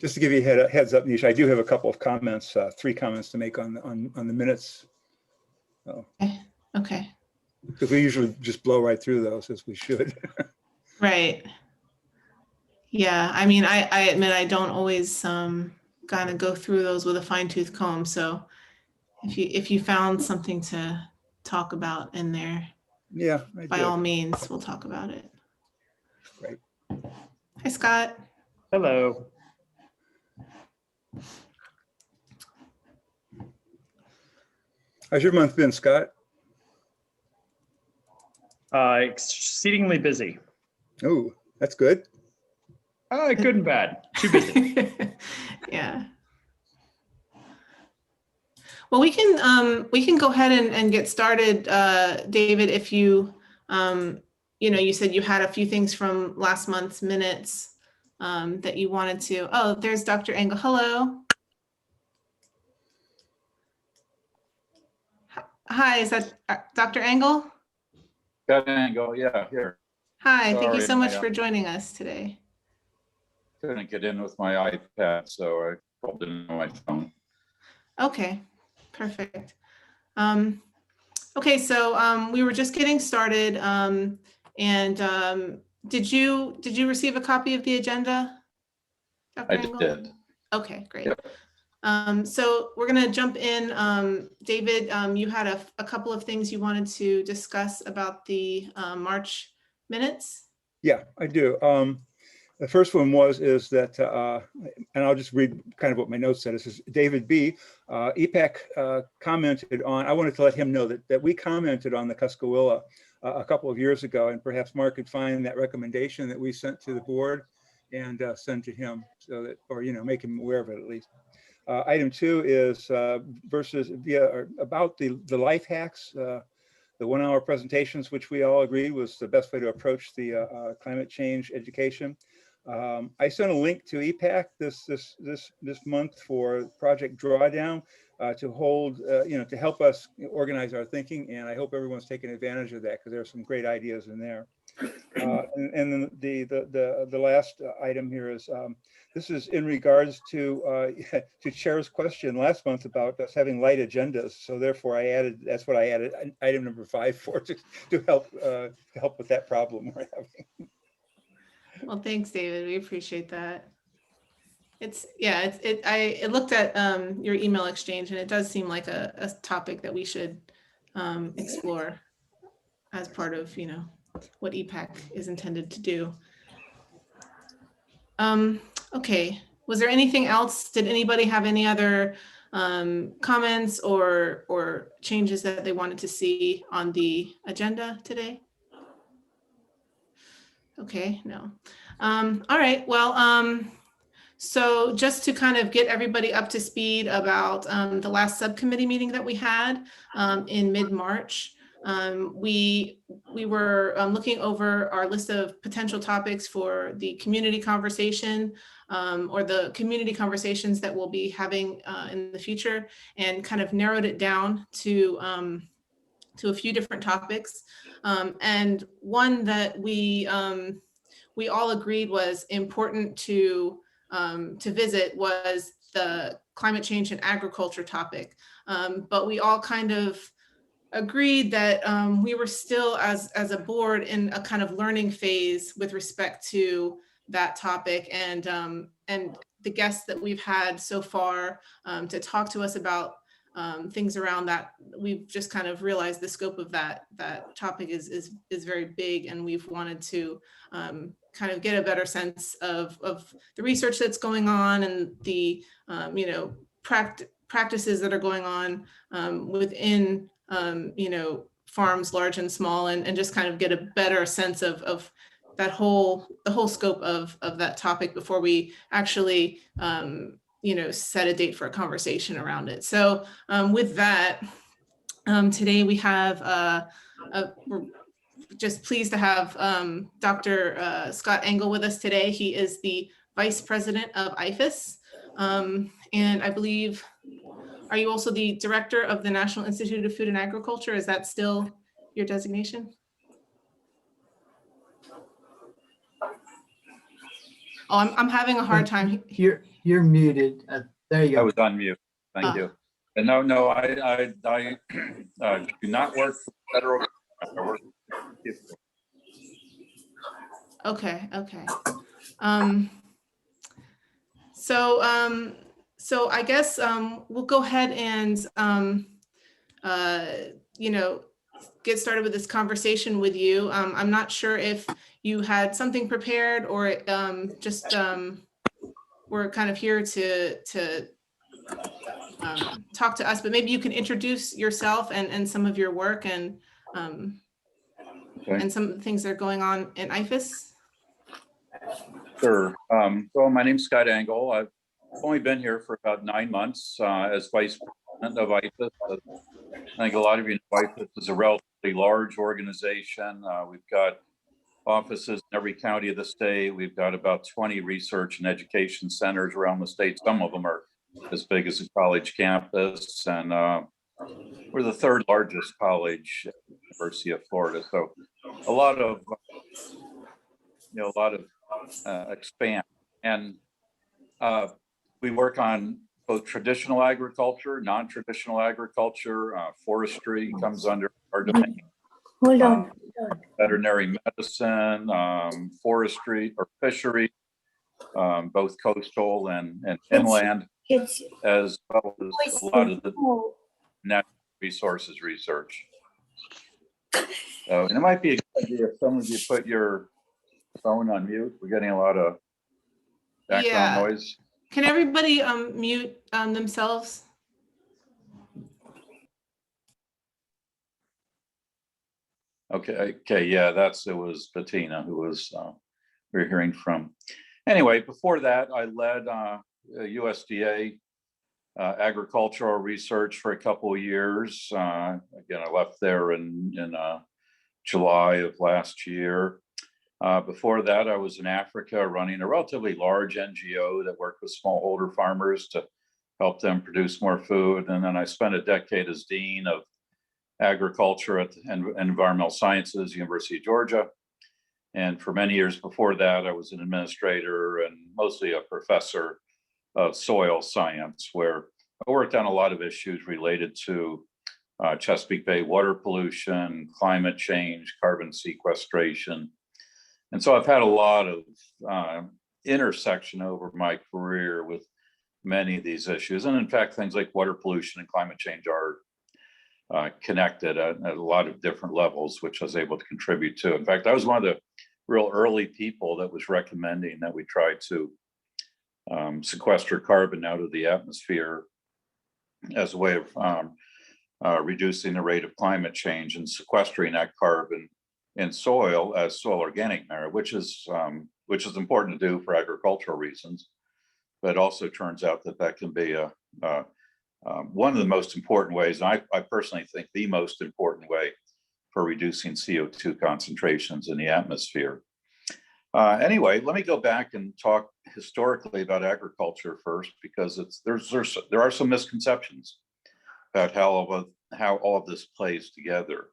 Just to give you a heads up, Nisha, I do have a couple of comments, 3 comments to make on the minutes. Okay. Because we usually just blow right through those, as we should. Right. Yeah, I mean, I admit I don't always kind of go through those with a fine-tooth comb. So if you found something to talk about in there, Yeah, by all means, we'll talk about it. Great. Hi, Scott. Hello. How's your month been, Scott? Exceedingly busy. Oh, that's good. Good and bad. Too busy. Yeah. Well, we can go ahead and get started, David. If you you said you had a few things from last month's minutes that you wanted to. Oh, there's Dr. Engel. Hello. Hi, is that Dr. Engel? Got an angle, yeah, here. Hi, thank you Sorry, so much for joining us today. Couldn't get in with my iPad, so I called in on my phone. Okay, perfect. Okay, so we were just getting started, and did you receive a copy of the agenda, Dr. I Engel? did. Okay, great. Yep. So we're going to jump in. David, you had a couple of things you wanted to discuss about the March minutes. Yeah, I do. The first one is that, and I'll just read kind of what my notes said. It says, David B. EPAC commented on, I wanted to let him know that we commented on the Cuscowilla a couple of years ago, and perhaps Mark could find that recommendation that we sent to the board and send to him, so that, or, make him aware of it at least. Item 2 is about the life hacks, the 1-hour presentations, which we all agreed was the best way to approach the climate change education. I sent a link to EPAC this month for Project Drawdown to hold, to help us organize our thinking, and I hope everyone's taking advantage of that, because there are some great ideas in there. And then the last item here is this is in regards to Chair's question last month about us having light agendas. So therefore, that's what I added item number 5 for to help with that problem we're having. Well, thanks, David. We appreciate that. I looked at your email exchange, and it does seem like a topic that we should explore as part of what EPAC is intended to do. Okay, was there anything else? Did anybody have any other comments or changes that they wanted to see on the agenda today? Okay, no. All right, well, so just to kind of get everybody up to speed about the last subcommittee meeting that we had in mid-March, we were looking over our list of potential topics for the community conversation or the community conversations that we'll be having in the future, and kind of narrowed it down to a few different topics. And one that we all agreed was important to visit was the climate change and agriculture topic. But we all kind of agreed that we were still as a board in a kind of learning phase with respect to that topic, and the guests that we've had so far to talk to us about things around that, we've just kind of realized the scope of that topic is very big, and we've wanted to kind of get a better sense of the research that's going on and the practices that are going on within farms large and small, and just kind of get a better sense of the whole scope of that topic before we actually set a date for a conversation around it. So with that, today we have we're just pleased to have Dr. Scott Engel with us today. He is the Vice President of IFAS, and I believe, are you also the Director of the National Institute of Food and Agriculture? Is that still your designation? Oh, I'm having a hard time. You're muted. There you I go. was on mute. Thank you. And no, I do not work for federal. I work for people. Okay. So I guess we'll go ahead and get started with this conversation with you. I'm not sure if you had something prepared or just we're kind of here to talk to us, but maybe you can introduce yourself and some of your work and Okay. and some of the things that are going on in IFAS. Sure. So my name's Scott Engel. I've only been here for about 9 months as Vice President of IFAS. I think a lot of you know IFAS is a relatively large organization. We've got offices in every county of the state. We've got about 20 research and education centers around the state. Some of them are as big as a college campus, and we're the third largest college at the University of Florida. So a lot of expand, and we work on both traditional agriculture, non-traditional agriculture. Forestry comes under our domain. Hold on. Veterinary medicine, forestry or fishery, both coastal and inland, It's as well as a lot of the natural resources research. So, and it might be a good idea if some of you put your phone on mute. We're getting a lot of background noise. Can everybody mute themselves? Okay, yeah, it was Bettina who was we were hearing from. Anyway, before that, I led USDA agricultural research for a couple of years. Again, I left there in July of last year. Before that, I was in Africa running a relatively large NGO that worked with smallholder farmers to help them produce more food. And then I spent a decade as Dean of Agriculture and Environmental Sciences, University of Georgia. And for many years before that, I was an administrator and mostly a professor of soil science, where I worked on a lot of issues related to Chesapeake Bay water pollution, climate change, carbon sequestration. And so I've had a lot of intersection over my career with many of these issues. And in fact, things like water pollution and climate change are connected at a lot of different levels, which I was able to contribute to. In fact, I was one of the real early people that was recommending that we try to sequester carbon out of the atmosphere as a way of reducing the rate of climate change and sequestering that carbon in soil as soil organic matter, which is important to do for agricultural reasons, but also turns out that can be one of the most important ways. And I personally think the most important way for reducing CO2 concentrations in the atmosphere. Anyway, let me go back and talk historically about agriculture first, because there are some misconceptions about how all of this plays together.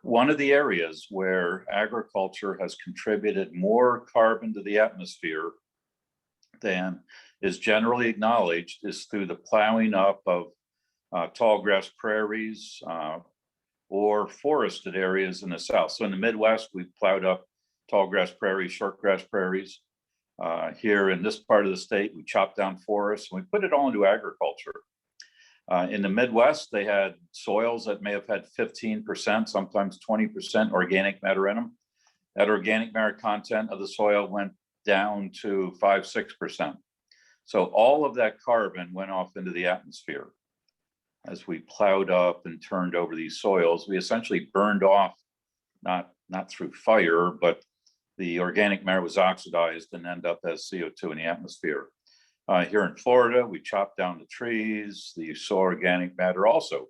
One of the areas where agriculture has contributed more carbon to the atmosphere than is generally acknowledged is through the plowing up of tall grass prairies or forested areas in the South. So in the Midwest, we've plowed up tall grass prairies, short grass prairies. Here in this part of the state, we chopped down forests and we put it all into agriculture. In the Midwest, they had soils that may have had 15%, sometimes 20% organic matter in them. That organic matter content of the soil went down to 5-6%. So all of that carbon went off into the atmosphere. As we plowed up and turned over these soils, we essentially burned off, not through fire, but the organic matter was oxidized and ended up as CO2 in the atmosphere. Here in Florida, we chopped down the trees, the soil organic matter also.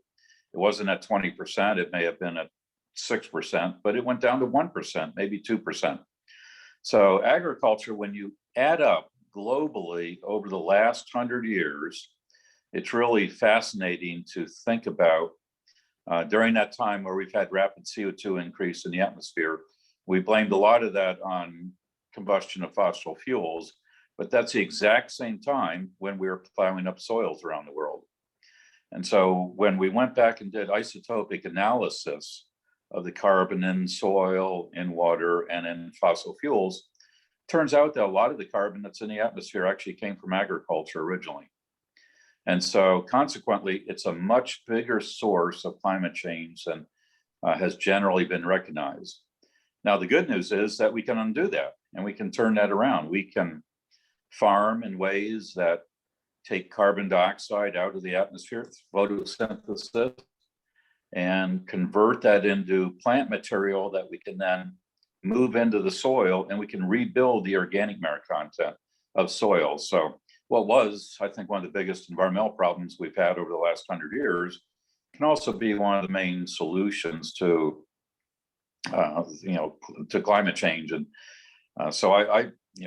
It wasn't at 20%, it may have been at 6%, but it went down to 1%, maybe 2%. So agriculture, when you add up globally over the last 100 years, it's really fascinating to think about during that time where we've had rapid CO2 increase in the atmosphere. We blamed a lot of that on combustion of fossil fuels, but that's the exact same time when we were plowing up soils around the world. And so when we went back and did isotopic analysis of the carbon in soil, in water, and in fossil fuels, turns out that a lot of the carbon that's in the atmosphere actually came from agriculture originally. And so consequently, it's a much bigger source of climate change than has generally been recognized. Now, the good news is that we can undo that and we can turn that around. We can farm in ways that take carbon dioxide out of the atmosphere, photosynthesis, and convert that into plant material that we can then move into the soil, and we can rebuild the organic matter content of soil. So what was, I think, one of the biggest environmental problems we've had over the last 100 years can also be one of the main solutions to, to climate change. And so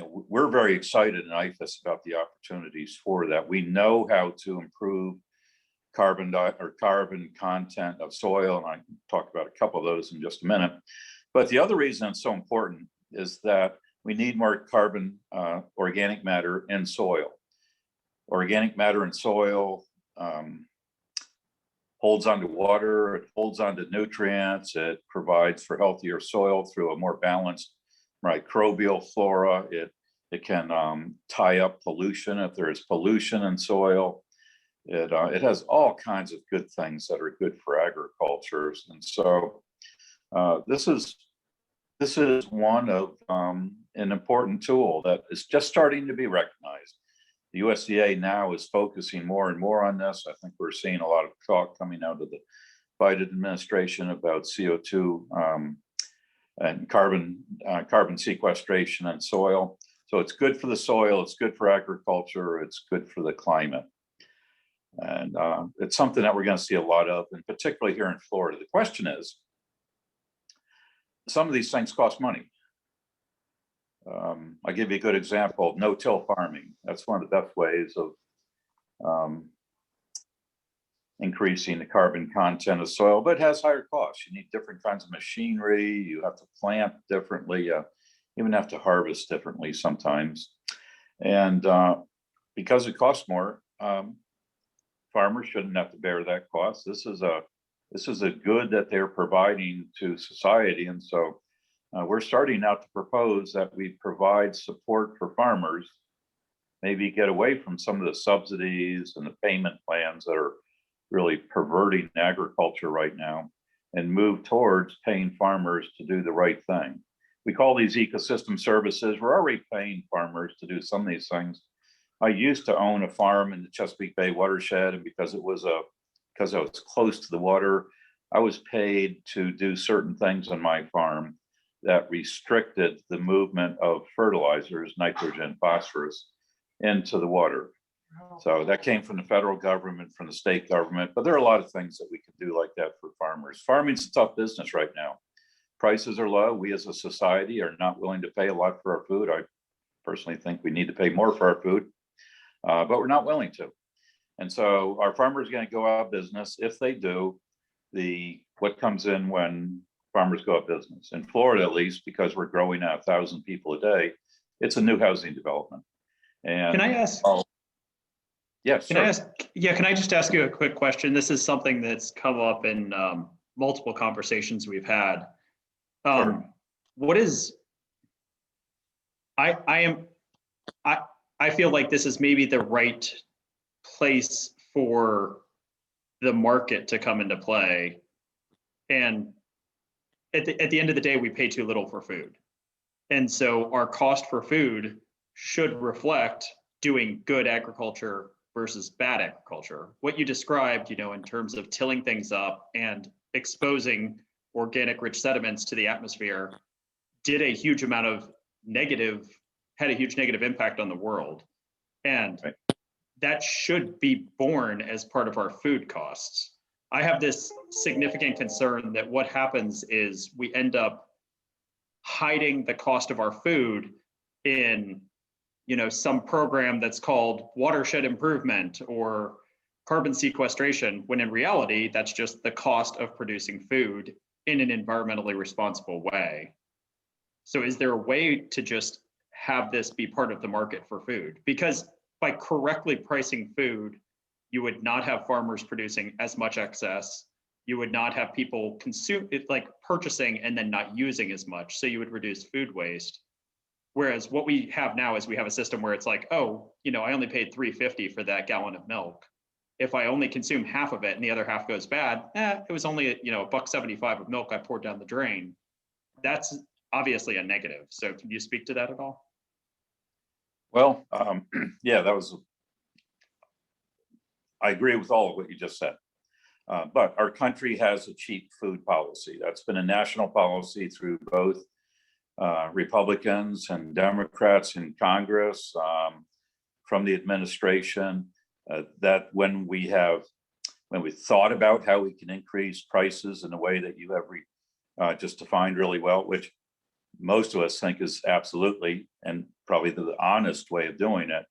we're very excited in IFAS about the opportunities for that. We know how to improve carbon content of soil, and I can talk about a couple of those in just a minute. But the other reason it's so important is that we need more carbon organic matter in soil. Organic matter in soil holds onto water, it holds onto nutrients, it provides for healthier soil through a more balanced microbial flora. It can tie up pollution if there is pollution in soil. It has all kinds of good things that are good for agriculture. And so this is one of an important tool that is just starting to be recognized. The USDA now is focusing more and more on this. I think we're seeing a lot of talk coming out of the Biden administration about CO2 and carbon sequestration and soil. So it's good for the soil, it's good for agriculture, it's good for the climate. And it's something that we're going to see a lot of, and particularly here in Florida. The question is, some of these things cost money. I'll give you a good example of no-till farming. That's one of the best ways of increasing the carbon content of soil, but it has higher costs. You need different kinds of machinery. You have to plant differently. You even have to harvest differently sometimes. And because it costs more, farmers shouldn't have to bear that cost. This is a good that they're providing to society. And so we're starting now to propose that we provide support for farmers, maybe get away from some of the subsidies and the payment plans that are really perverting agriculture right now, and move towards paying farmers to do the right thing. We call these ecosystem services. We're already paying farmers to do some of these things. I used to own a farm in the Chesapeake Bay watershed, and because I was close to the water, I was paid to do certain things on my farm that restricted the movement of fertilizers, nitrogen, phosphorus, into the water. So that came from the federal government, from the state government, but there are a lot of things that we can do like that for farmers. Farming's a tough business right now. Prices are low. We as a society are not willing to pay a lot for our food. I personally think we need to pay more for our food, but we're not willing to. And so our farmers are going to go out of business. If they do, what comes in when farmers go out of business? In Florida, at least, because we're growing out 1,000 people a day, it's a new housing development. And Can I ask? Yes. Can I ask? Yeah. Can I just ask you a quick question? This is something that's come up in multiple conversations we've had. Sure. What is? I feel like this is maybe the right place for the market to come into play, and at the end of the day, we pay too little for food, and so our cost for food should reflect doing good agriculture versus bad agriculture. What you described, in terms of tilling things up and exposing organic rich sediments to the atmosphere, had a huge negative impact on the world. And right. That should be borne as part of our food costs. I have this significant concern that what happens is we end up hiding the cost of our food in some program that's called watershed improvement or carbon sequestration, when in reality, that's just the cost of producing food in an environmentally responsible way. So is there a way to just have this be part of the market for food, because by correctly pricing food, you would not have farmers producing as much excess. You would not have people consume it, like purchasing and then not using as much. So you would reduce food waste. Whereas what we have now is we have a system where it's like, oh, I only paid $3.50 for that gallon of milk. If I only consume half of it and the other half goes bad, it was only $1.75 of milk I poured down the drain. That's obviously a negative. So can you speak to that at all? Well, yeah, I agree with all of what you just said. But our country has a cheap food policy. That's been a national policy through both Republicans and Democrats in Congress, from the administration, that when we thought about how we can increase prices in the way that you have just defined really well, which most of us think is absolutely and probably the honest way of doing it,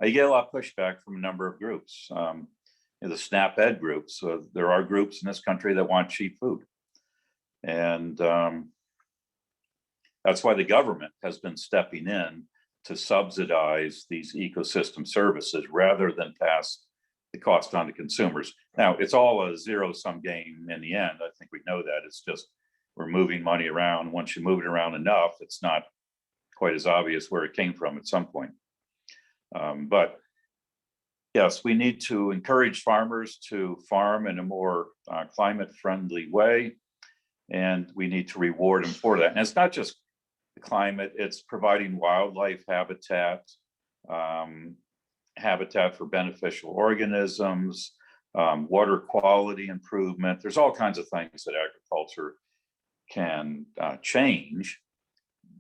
you get a lot of pushback from a number of groups. The SNAP Ed groups. So there are groups in this country that want cheap food. And that's why the government has been stepping in to subsidize these ecosystem services rather than pass the cost on to consumers. Now, it's all a zero-sum game in the end. I think we know that. It's just we're moving money around. Once you move it around enough, it's not quite as obvious where it came from at some point. But yes, we need to encourage farmers to farm in a more climate-friendly way, and we need to reward them for that. And it's not just the climate, it's providing wildlife habitat, habitat for beneficial organisms, water quality improvement. There's all kinds of things that agriculture can change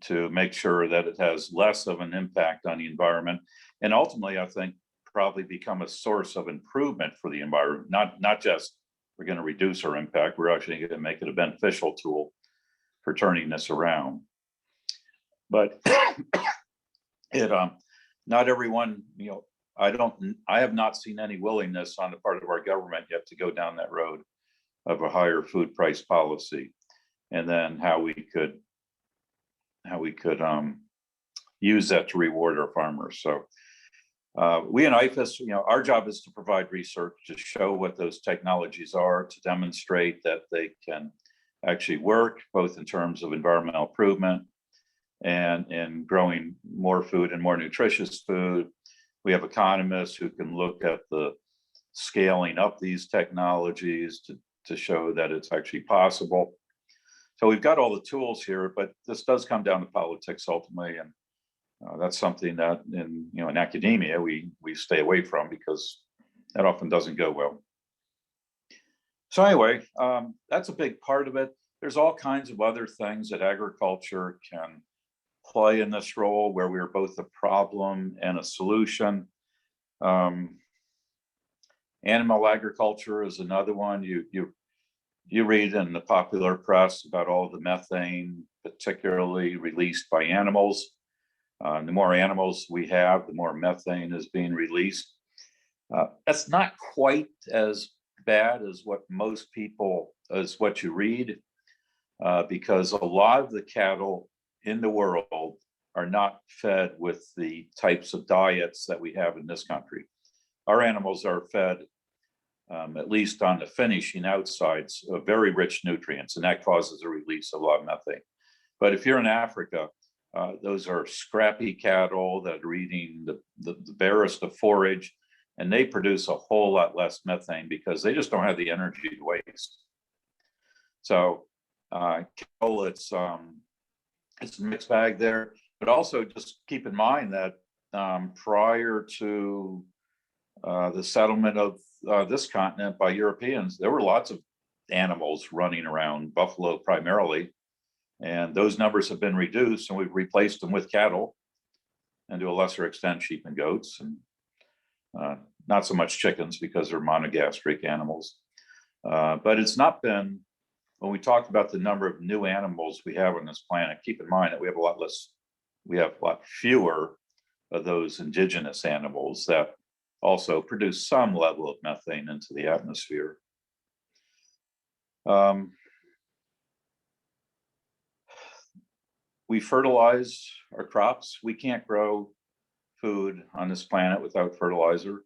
to make sure that it has less of an impact on the environment. And ultimately, I think, probably become a source of improvement for the environment. Not just we're going to reduce our impact, we're actually going to make it a beneficial tool for turning this around. But not everyone, I have not seen any willingness on the part of our government yet to go down that road of a higher food price policy, and then how we could use that to reward our farmers. So we in IFAS, our job is to provide research to show what those technologies are, to demonstrate that they can actually work, both in terms of environmental improvement and in growing more food and more nutritious food. We have economists who can look at the scaling up these technologies to show that it's actually possible. So we've got all the tools here, but this does come down to politics ultimately, and that's something that in academia we stay away from because that often doesn't go well. So anyway, that's a big part of it. There's all kinds of other things that agriculture can play in this role where we're both a problem and a solution. Animal agriculture is another one. You read in the popular press about all the methane, particularly released by animals. The more animals we have, the more methane is being released. That's not quite as bad as what you read, because a lot of the cattle in the world are not fed with the types of diets that we have in this country. Our animals are fed, at least on the finishing outsides, of very rich nutrients, and that causes a release of a lot of methane. But if you're in Africa, those are scrappy cattle that are eating the barest of forage, and they produce a whole lot less methane because they just don't have the energy to waste. So cattle, it's a mixed bag there, but also just keep in mind that prior to the settlement of this continent by Europeans, there were lots of animals running around, buffalo primarily, and those numbers have been reduced, and we've replaced them with cattle, and to a lesser extent sheep and goats, and not so much chickens because they're monogastric animals. But it's not been, when we talk about the number of new animals we have on this planet, keep in mind that we have a lot fewer of those indigenous animals that also produce some level of methane into the atmosphere. we fertilize our crops. We can't grow food on this planet without fertilizer. It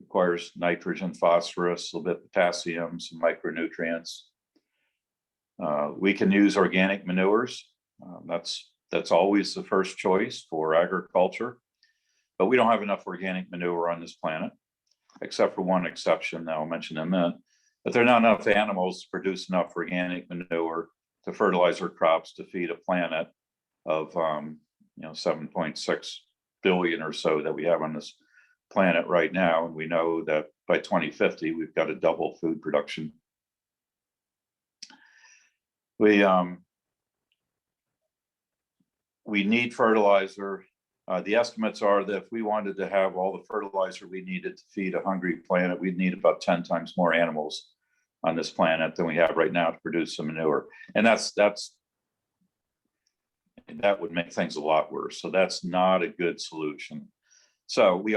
requires nitrogen, phosphorus, a little bit of potassium, some micronutrients. We can use organic manures. That's always the first choice for agriculture, but we don't have enough organic manure on this planet, except for one exception that I'll mention in a minute. But there are not enough animals to produce enough organic manure to fertilize our crops to feed a planet of 7.6 billion or so that we have on this planet right now. And we know that by 2050, we've got to double food production. We need fertilizer. The estimates are that if we wanted to have all the fertilizer we needed to feed a hungry planet, we'd need about 10 times more animals on this planet than we have right now to produce some manure. And that would make things a lot worse. So that's not a good solution. So we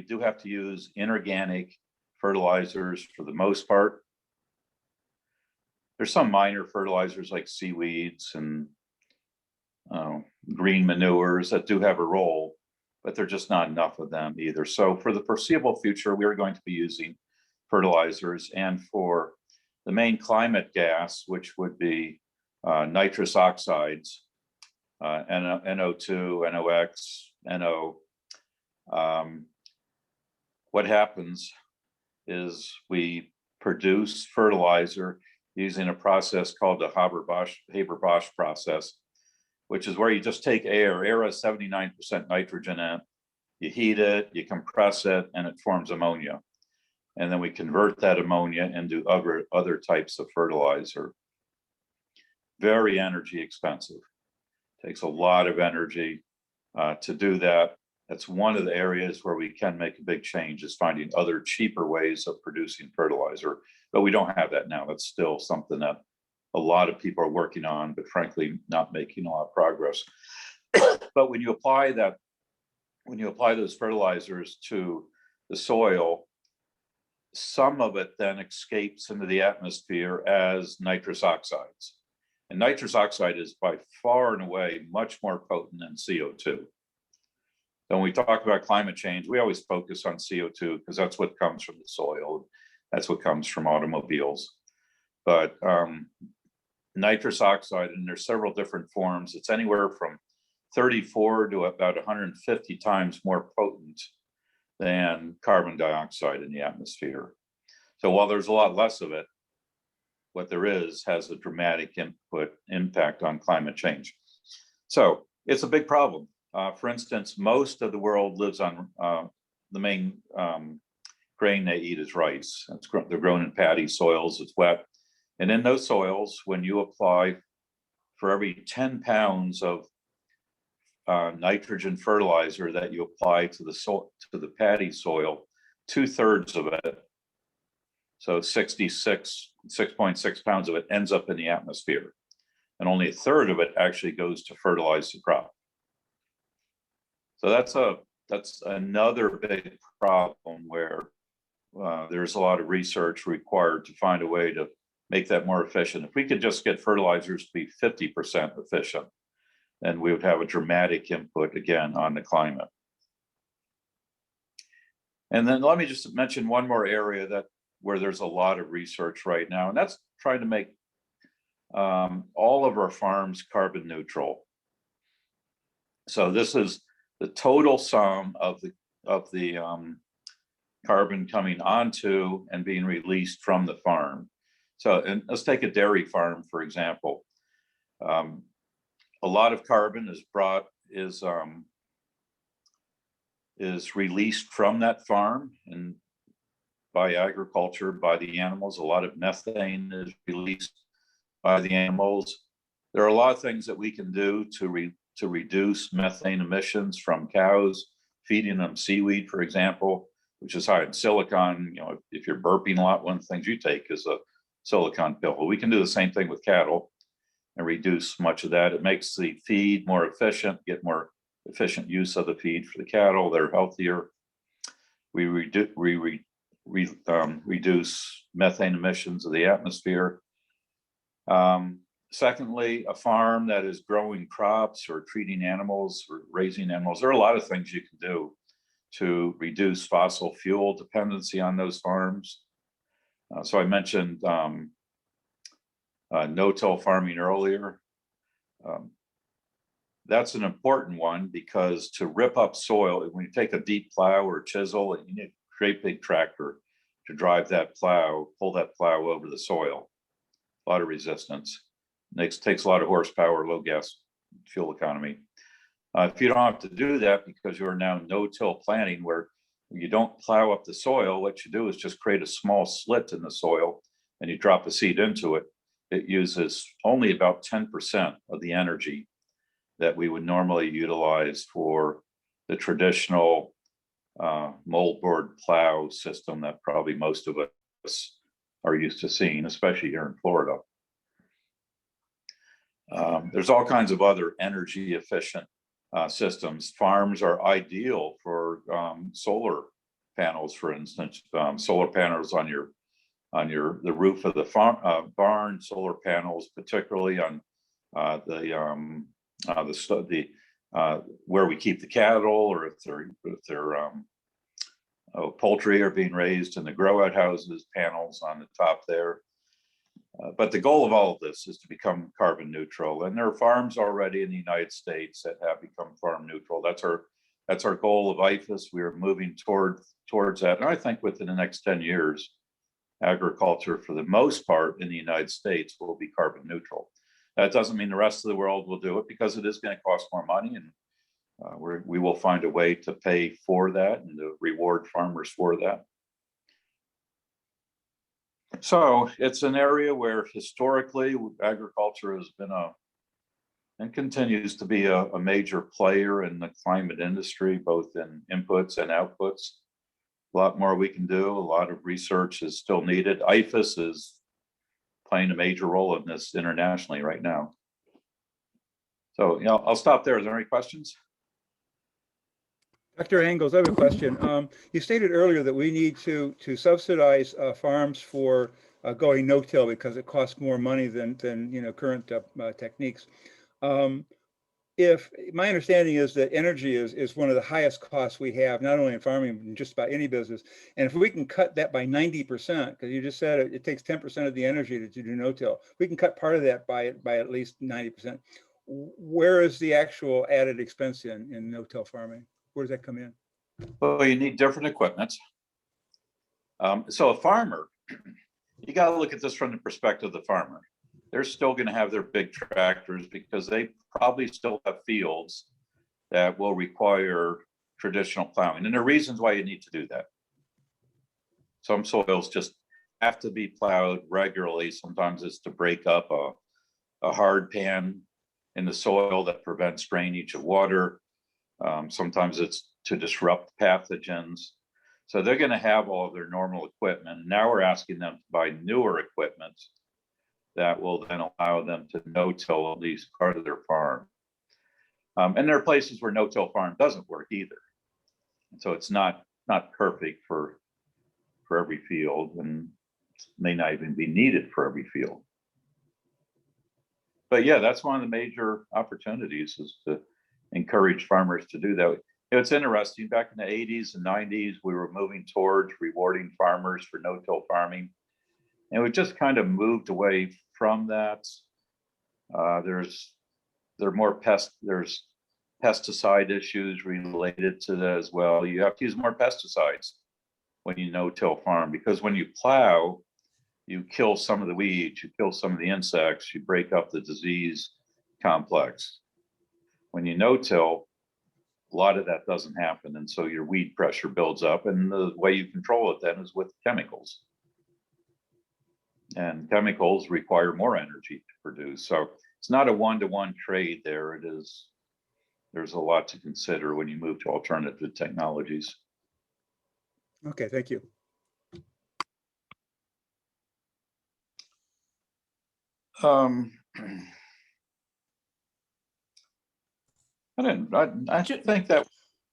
do have to use inorganic fertilizers for the most part. There's some minor fertilizers like seaweeds and green manures that do have a role, but they're just not enough of them either. So for the foreseeable future, we are going to be using fertilizers, and for the main climate gas, which would be nitrous oxides, NO2, NOx, NO. What happens is we produce fertilizer using a process called the Haber-Bosch process, which is where you just take air. Air has 79% nitrogen in it. You heat it, you compress it, and it forms ammonia. And then we convert that ammonia into other types of fertilizer. Very energy expensive. Takes a lot of energy to do that. That's one of the areas where we can make a big change, is finding other cheaper ways of producing fertilizer. But we don't have that now. That's still something that a lot of people are working on, but frankly, not making a lot of progress. But when you apply those fertilizers to the soil, some of it then escapes into the atmosphere as nitrous oxides. And nitrous oxide is by far and away much more potent than CO2. So when we talk about climate change, we always focus on CO2 because that's what comes from the soil. That's what comes from automobiles. But nitrous oxide, and there's several different forms. It's anywhere from 34 to about 150 times more potent than carbon dioxide in the atmosphere. So while there's a lot less of it, what there is has a dramatic impact on climate change. So it's a big problem. For instance, most of the world lives on the main grain they eat is rice. They're grown in paddy soils, it's wet. And in those soils, when you apply, for every 10 pounds of nitrogen fertilizer that you apply to the paddy soil, 2/3 of it, so 6.6 pounds of it, ends up in the atmosphere. And only 1/3 of it actually goes to fertilize the crop. So that's another big problem where there's a lot of research required to find a way to make that more efficient. If we could just get fertilizers to be 50% efficient, then we would have a dramatic input again on the climate. And then let me just mention one more area where there's a lot of research right now, and that's trying to make all of our farms carbon neutral. So this is the total sum of the carbon coming onto and being released from the farm. So, and let's take a dairy farm, for example. A lot of carbon is released from that farm and by agriculture, by the animals. A lot of methane is released by the animals. There are a lot of things that we can do to reduce methane emissions from cows, feeding them seaweed, for example, which is high in silicon. You know, if you're burping a lot, one of the things you take is a silicon pill. Well, we can do the same thing with cattle and reduce much of that. It makes the feed more efficient, get more efficient use of the feed for the cattle. They're healthier. We reduce methane emissions of the atmosphere. Secondly, a farm that is growing crops or treating animals or raising animals. There are a lot of things you can do to reduce fossil fuel dependency on those farms. So I mentioned no-till farming earlier. That's an important one because to rip up soil, when you take a deep plow or chisel, and you need a great big tractor to drive that plow, pull that plow over the soil. A lot of resistance. Takes a lot of horsepower, low gas fuel economy. If you don't have to do that because you're now no-till planting where you don't plow up the soil, what you do is just create a small slit in the soil and you drop a seed into it. It uses only about 10% of the energy that we would normally utilize for the traditional moldboard plow system that probably most of us are used to seeing, especially here in Florida. There's all kinds of other energy efficient systems. Farms are ideal for solar panels, for instance. Solar panels on the roof of the barn. Solar panels, particularly on where we keep the cattle, or if they're poultry are being raised in the grow out houses. Panels on the top there. But the goal of all of this is to become carbon neutral, and there are farms already in the United States that have become farm neutral. That's our goal of IFAS. We are moving towards that, and I think within the next 10 years, agriculture, for the most part in the United States, will be carbon neutral. That doesn't mean the rest of the world will do it, because it is going to cost more money, and we will find a way to pay for that and to reward farmers for that. So it's an area where historically agriculture has been and continues to be a major player in the climate industry, both in inputs and outputs. A lot more we can do. A lot of research is still needed. IFAS is playing a major role in this internationally right now. So, I'll stop there. Is there any questions? Dr. Engels, I have a question. You stated earlier that we need to subsidize farms for going no-till because it costs more money than current techniques. If my understanding is that energy is one of the highest costs we have, not only in farming, but in just about any business. And if we can cut that by 90%, because you just said it takes 10% of the energy to do no-till, we can cut part of that by at least 90%. Where is the actual added expense in no-till farming? Where does that come in? Well, you need different equipment. So a farmer, you got to look at this from the perspective of the farmer. They're still going to have their big tractors because they probably still have fields that will require traditional plowing. And there are reasons why you need to do that. Some soils just have to be plowed regularly. Sometimes it's to break up a hard pan in the soil that prevents drainage of water. Sometimes it's to disrupt pathogens. So they're going to have all of their normal equipment. Now we're asking them to buy newer equipment that will then allow them to no-till at least part of their farm. And there are places where no-till farm doesn't work either. And so it's not perfect for every field, and may not even be needed for every field. But yeah, that's one of the major opportunities, is to encourage farmers to do that. It's interesting, back in the 80s and 90s, we were moving towards rewarding farmers for no-till farming. And we just kind of moved away from that. There's pesticide issues related to that as well. You have to use more pesticides when you no-till farm, because when you plow, you kill some of the weeds, you kill some of the insects, you break up the disease complex. When you no-till, a lot of that doesn't happen, and so your weed pressure builds up, and the way you control it then is with chemicals. And chemicals require more energy to produce. So it's not a one-to-one trade there. There's a lot to consider when you move to alternative technologies. Okay, thank you. I think that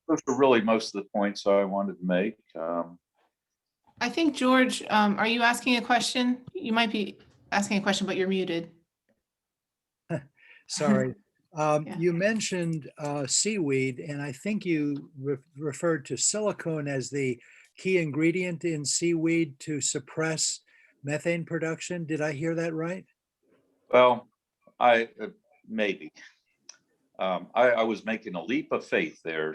those were really most of the points I wanted to make. I think, George, are you asking a question? You might be asking a question, but you're muted. Sorry. Yeah. You mentioned seaweed, and I think you referred to silicone as the key ingredient in seaweed to suppress methane production. Did I hear that right? Well, I maybe. I was making a leap of faith there.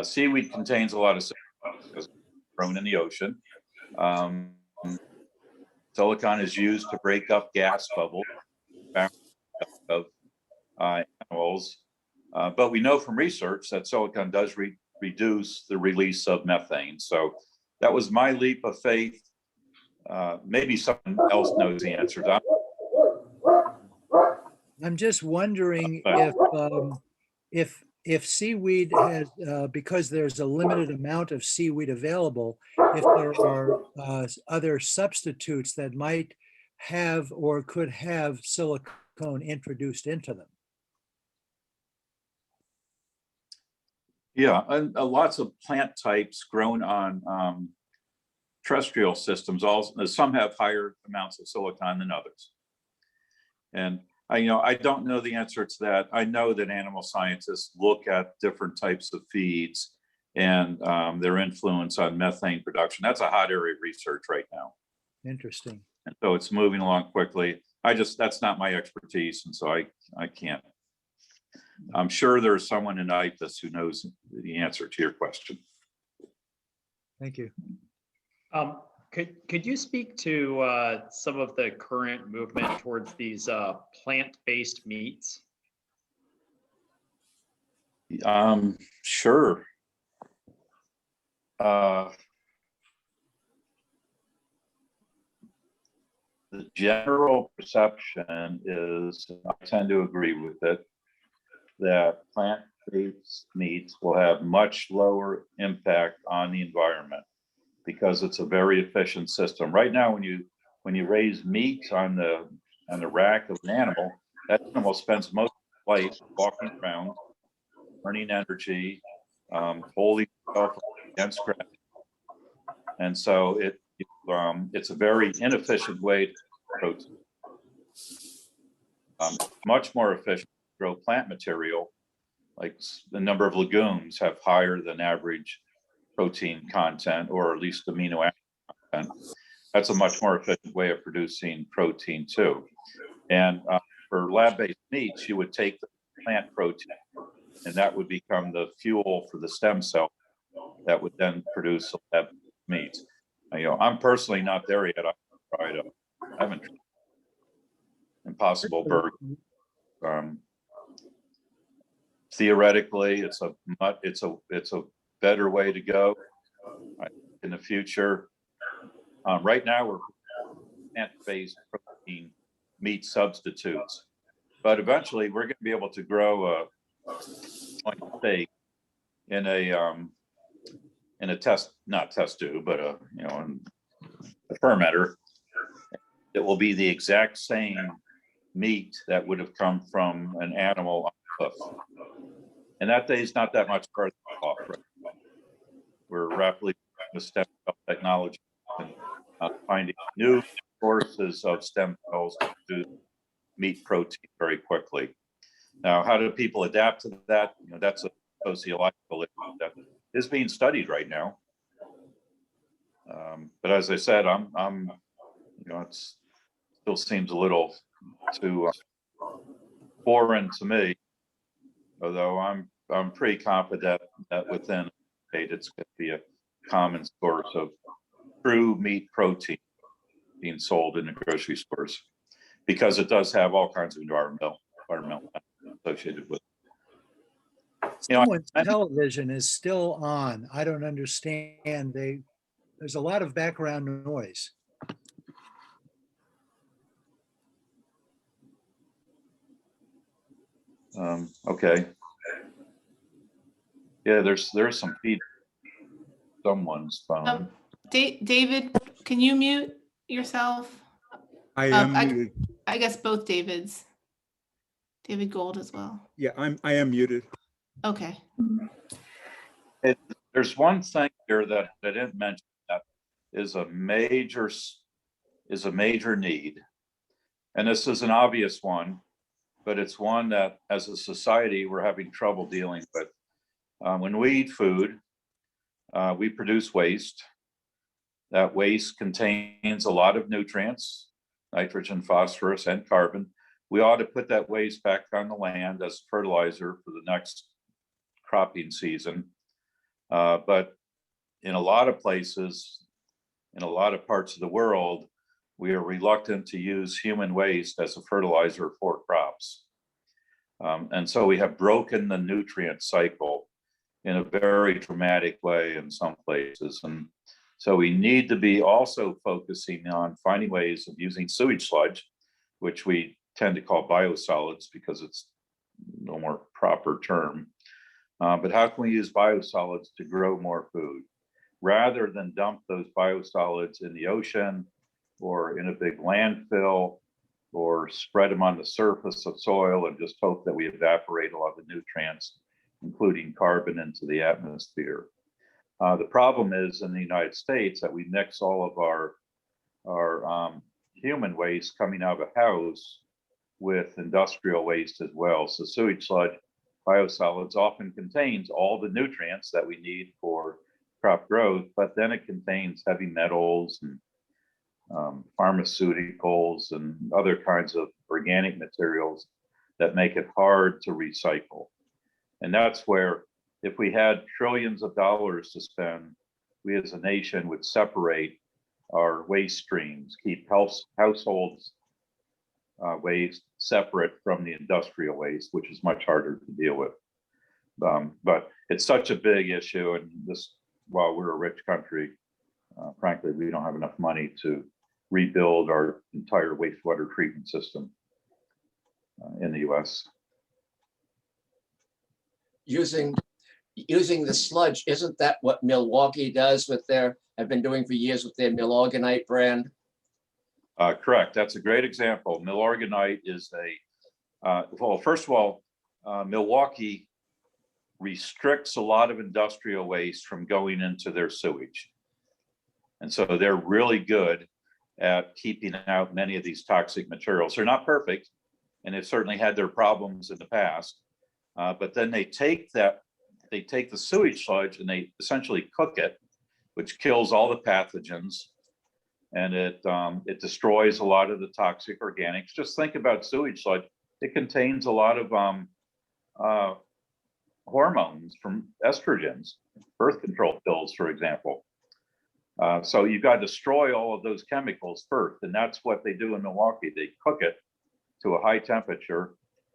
Seaweed contains a lot of silicon because it's grown in the ocean. Silicon is used to break up gas bubbles of animals. But we know from research that silicon does reduce the release of methane. So that was my leap of faith. Maybe someone else knows the answer. I'm just wondering if seaweed has, because there's a limited amount of seaweed available, if there are other substitutes that might have or could have silicone introduced into them. Yeah, and lots of plant types grown on terrestrial systems. Also, some have higher amounts of silicon than others. And I don't know the answer to that. I know that animal scientists look at different types of feeds and their influence on methane production. That's a hot area of research right now. Interesting. And so it's moving along quickly. That's not my expertise, and so I can't. I'm sure there's someone in IFAS who knows the answer to your question. Thank you. Could you speak to some of the current movement towards these plant-based meats? Sure. The general perception is, I tend to agree with it, that plant-based meats will have much lower impact on the environment because it's a very efficient system. Right now, when you raise meat on the rack of an animal, that animal spends most of its life walking around, burning energy, holding itself against gravity, and so it's a very inefficient way to grow protein. Much more efficient to grow plant material, like the number of legumes have higher than average protein content, or at least amino acid content. That's a much more efficient way of producing protein too. And for lab-based meats, you would take the plant protein, and that would become the fuel for the stem cell that would then produce lab meat. I'm personally not there yet. I haven't tried Impossible Burger. Theoretically, it's a better way to go in the future. Right now, we're plant-based protein meat substitutes, but eventually, we're going to be able to grow a steak in a not test tube, but a fermenter. It will be the exact same meat that would have come from an animal on a hoof. And that day is not that much further off. Right? We're rapidly with stem cell technology and finding new sources of stem cells to produce meat protein very quickly. Now, how do people adapt to that? That's a sociological issue that is being studied right now. But as I said, it still seems a little too foreign to me. Although I'm pretty confident that within a decade it's going to be a common source of true meat protein being sold in the grocery stores, because it does have all kinds of environmental associated with it. Someone's television is still on. I don't understand. There's a lot of background noise. Okay. Yeah, there's some feedback. Someone's phone. David, can you mute yourself? I am muted. I guess both Davids. David Gold as well. Yeah, I am muted. Okay. There's one thing here that I didn't mention that is a major need, and this is an obvious one, but it's one that as a society, we're having trouble dealing with. When we eat food, we produce waste. That waste contains a lot of nutrients, nitrogen, phosphorus, and carbon. We ought to put that waste back on the land as fertilizer for the next cropping season. But in a lot of places, in a lot of parts of the world, we are reluctant to use human waste as a fertilizer for crops. And so we have broken the nutrient cycle in a very dramatic way in some places. And so we need to be also focusing on finding ways of using sewage sludge, which we tend to call biosolids because it's no more proper term. But how can we use biosolids to grow more food rather than dump those biosolids in the ocean or in a big landfill or spread them on the surface of soil and just hope that we evaporate a lot of the nutrients, including carbon, into the atmosphere. The problem is in the United States that we mix all of our human waste coming out of a house with industrial waste as well. So sewage sludge, biosolids, often contains all the nutrients that we need for crop growth, but then it contains heavy metals and pharmaceuticals and other kinds of organic materials that make it hard to recycle. And that's where, if we had trillions of dollars to spend, we as a nation would separate our waste streams, keep households waste separate from the industrial waste, which is much harder to deal with. But it's such a big issue, and this, while we're a rich country, frankly, we don't have enough money to rebuild our entire wastewater treatment system in the US. Using the sludge, isn't that what Milwaukee does with have been doing for years with their Milorganite brand? Correct. That's a great example. Milorganite is well, first of all, Milwaukee restricts a lot of industrial waste from going into their sewage. And so they're really good at keeping out many of these toxic materials. They're not perfect, and they've certainly had their problems in the past. But then they take the sewage sludge and they essentially cook it, which kills all the pathogens, and it destroys a lot of the toxic organics. Just think about sewage sludge. It contains a lot of hormones from estrogens, birth control pills, for example. So you've got to destroy all of those chemicals first, and that's what they do in Milwaukee. They cook it to a high temperature,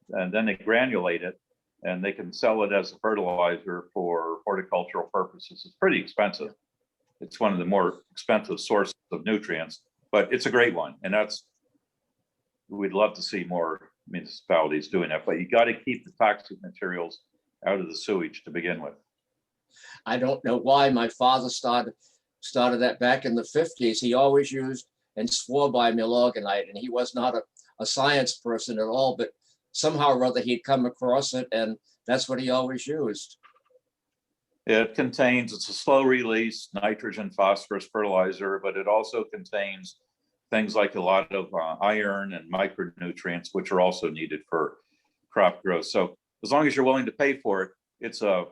and then they granulate it, and they can sell it as a fertilizer for horticultural purposes. It's pretty expensive. It's one of the more expensive sources of nutrients, but it's a great one. And we'd love to see more municipalities doing that, but you got to keep the toxic materials out of the sewage to begin with. I don't know why my father started that back in the 50s. He always used and swore by Milorganite, and he was not a science person at all, but somehow or other he'd come across it, and that's what he always used. It's a slow release nitrogen, phosphorus fertilizer, but it also contains things like a lot of iron and micronutrients, which are also needed for crop growth. So as long as you're willing to pay for it, it's a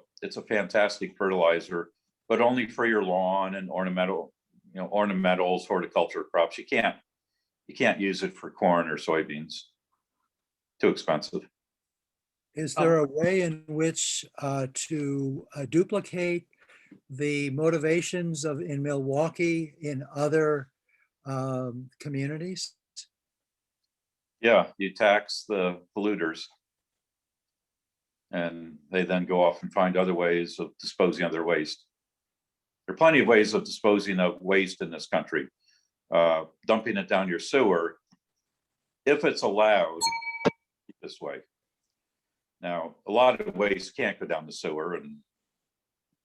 fantastic fertilizer, but only for your lawn and ornamentals, horticulture crops. You can't use it for corn or soybeans. Too expensive. Is there a way in which to duplicate the motivations in Milwaukee in other communities? Yeah, you tax the polluters, and they then go off and find other ways of disposing of their waste. There are plenty of ways of disposing of waste in this country. Dumping it down your sewer, if it's allowed this way. Now, a lot of waste can't go down the sewer, and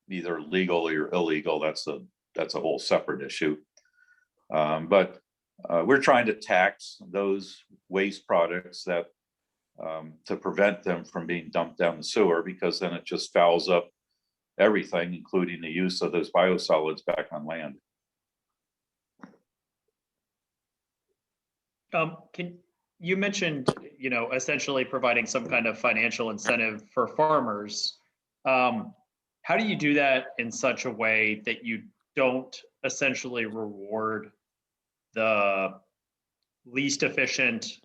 either legally or illegal, that's a whole separate issue. But we're trying to tax those waste products that to prevent them from being dumped down the sewer, because then it just fouls up everything, including the use of those biosolids back on land. you mentioned, you know, essentially providing some kind of financial incentive for farmers. How do you do that in such a way that you don't essentially reward the least efficient,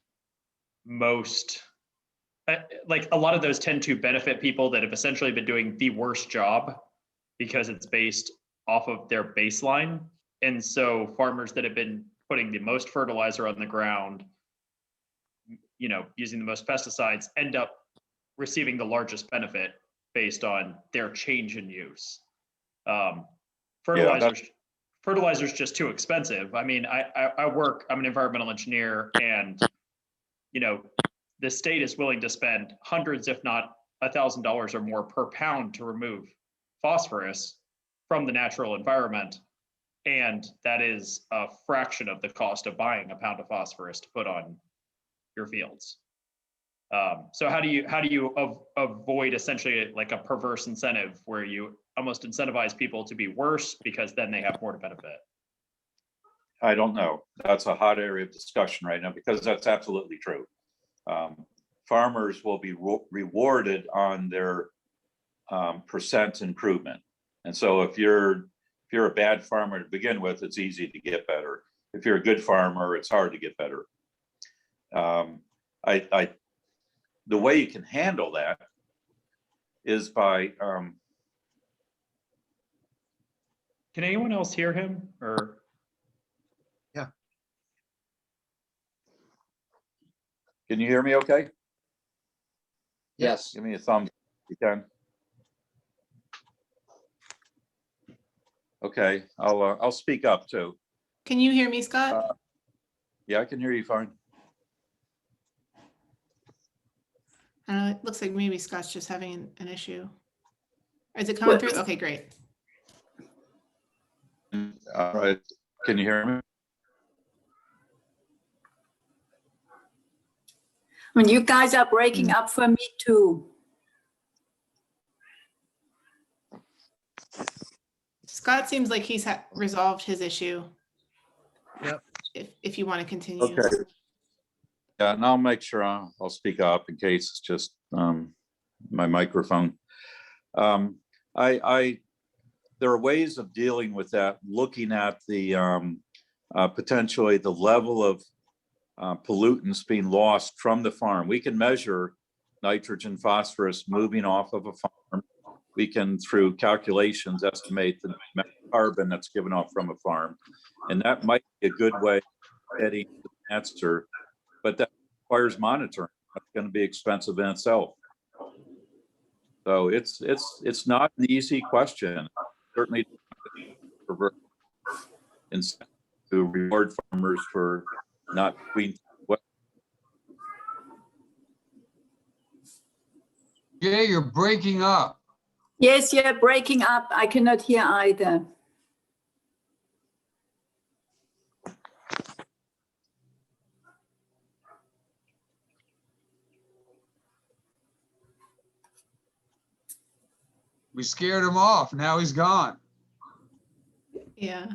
most, like a lot of those tend to benefit people that have essentially been doing the worst job because it's based off of their baseline. And so farmers that have been putting the most fertilizer on the ground, you know, using the most pesticides, end up receiving the largest benefit based on their change in use. Fertilizer's just too expensive. I mean, I'm an environmental engineer, and, you know, the state is willing to spend hundreds, if not $1,000 or more per pound to remove phosphorus from the natural environment. And that is a fraction of the cost of buying a pound of phosphorus to put on your fields. So how do you avoid essentially like a perverse incentive where you almost incentivize people to be worse because then they have more to benefit? I don't know. That's a hot area of discussion right now because that's absolutely true. Farmers will be rewarded on their percent improvement. And so if you're a bad farmer to begin with, it's easy to get better. If you're a good farmer, it's hard to get better. The way you can handle that is by. Can anyone else hear him or? Yeah. Can you hear me okay? Yes. Give me a thumbs up if you can. Okay, I'll speak up too. Can you hear me, Scott? Yeah, I can hear you fine. It looks like maybe Scott's just having an issue. Is it coming through? Okay, great. All right, can you hear me? When you guys are breaking up for me too. Scott seems like he's resolved his issue. Yep. If you want to continue. Okay. Yeah, and I'll make sure I'll speak up in case it's just my microphone. There are ways of dealing with that, looking at the potentially the level of pollutants being lost from the farm. We can measure nitrogen, phosphorus moving off of a farm. We can, through calculations, estimate the amount of carbon that's given off from a farm. And that might be a good way of getting the answer, but that requires monitoring. That's going to be expensive in itself. So it's not an easy question. Certainly to reward farmers for not doing what. Yeah, you're breaking up. Yes, you're breaking up. I cannot hear either. We scared him off. Now he's gone. Yeah.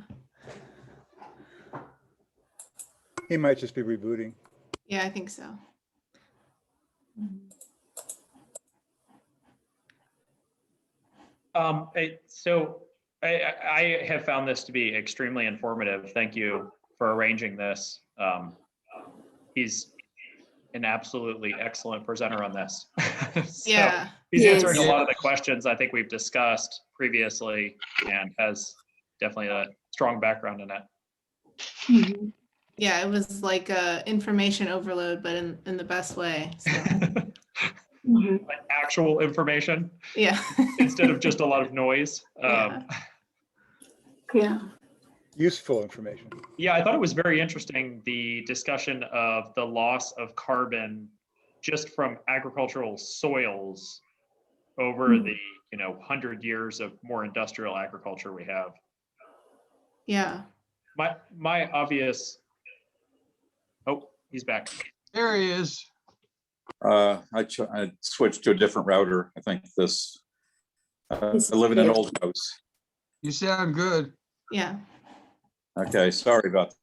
He might just be rebooting. Yeah, I think so. So I have found this to be extremely informative. Thank you for arranging this. He's an absolutely excellent presenter on this. So Yeah. he's Yes. answering a lot of the questions I think we've discussed previously and has definitely a strong background in it. Mhm. Yeah, it was like information overload, but in the best way. So, Mhm. Like actual information yeah. instead of just a lot of noise. Yeah. Yeah. Useful information. Yeah, I thought it was very interesting, the discussion of the loss of carbon just from agricultural soils over the 100 years of more industrial agriculture we have. Yeah. My obvious, oh, he's back. There he is. I switched to a different router. I think this. I live in an old house. You sound good. Yeah. Okay, sorry about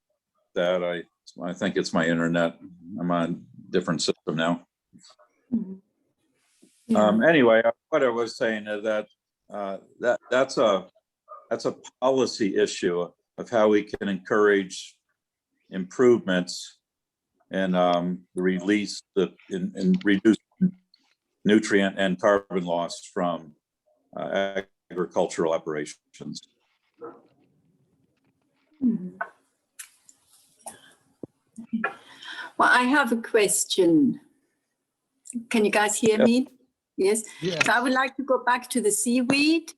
that. I think it's my internet. I'm on a different system now. Anyway, what I was saying is that that's a policy issue of how we can encourage improvements and the release and reduce nutrient and carbon loss from agricultural operations. Well, I have a question. Can you guys hear me? Yes. Yeah. So I would like to go back to the seaweed.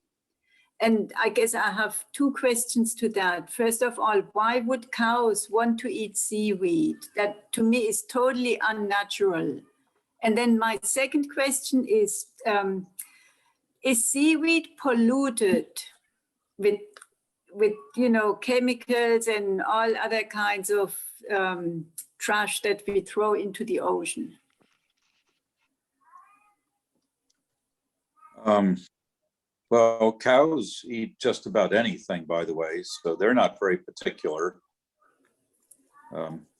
And I guess I have two questions to that. First of all, why would cows want to eat seaweed? That to me is totally unnatural. And then my second question is seaweed polluted with chemicals and all other kinds of trash that we throw into the ocean? Well, cows eat just about anything, by the way, so they're not very particular.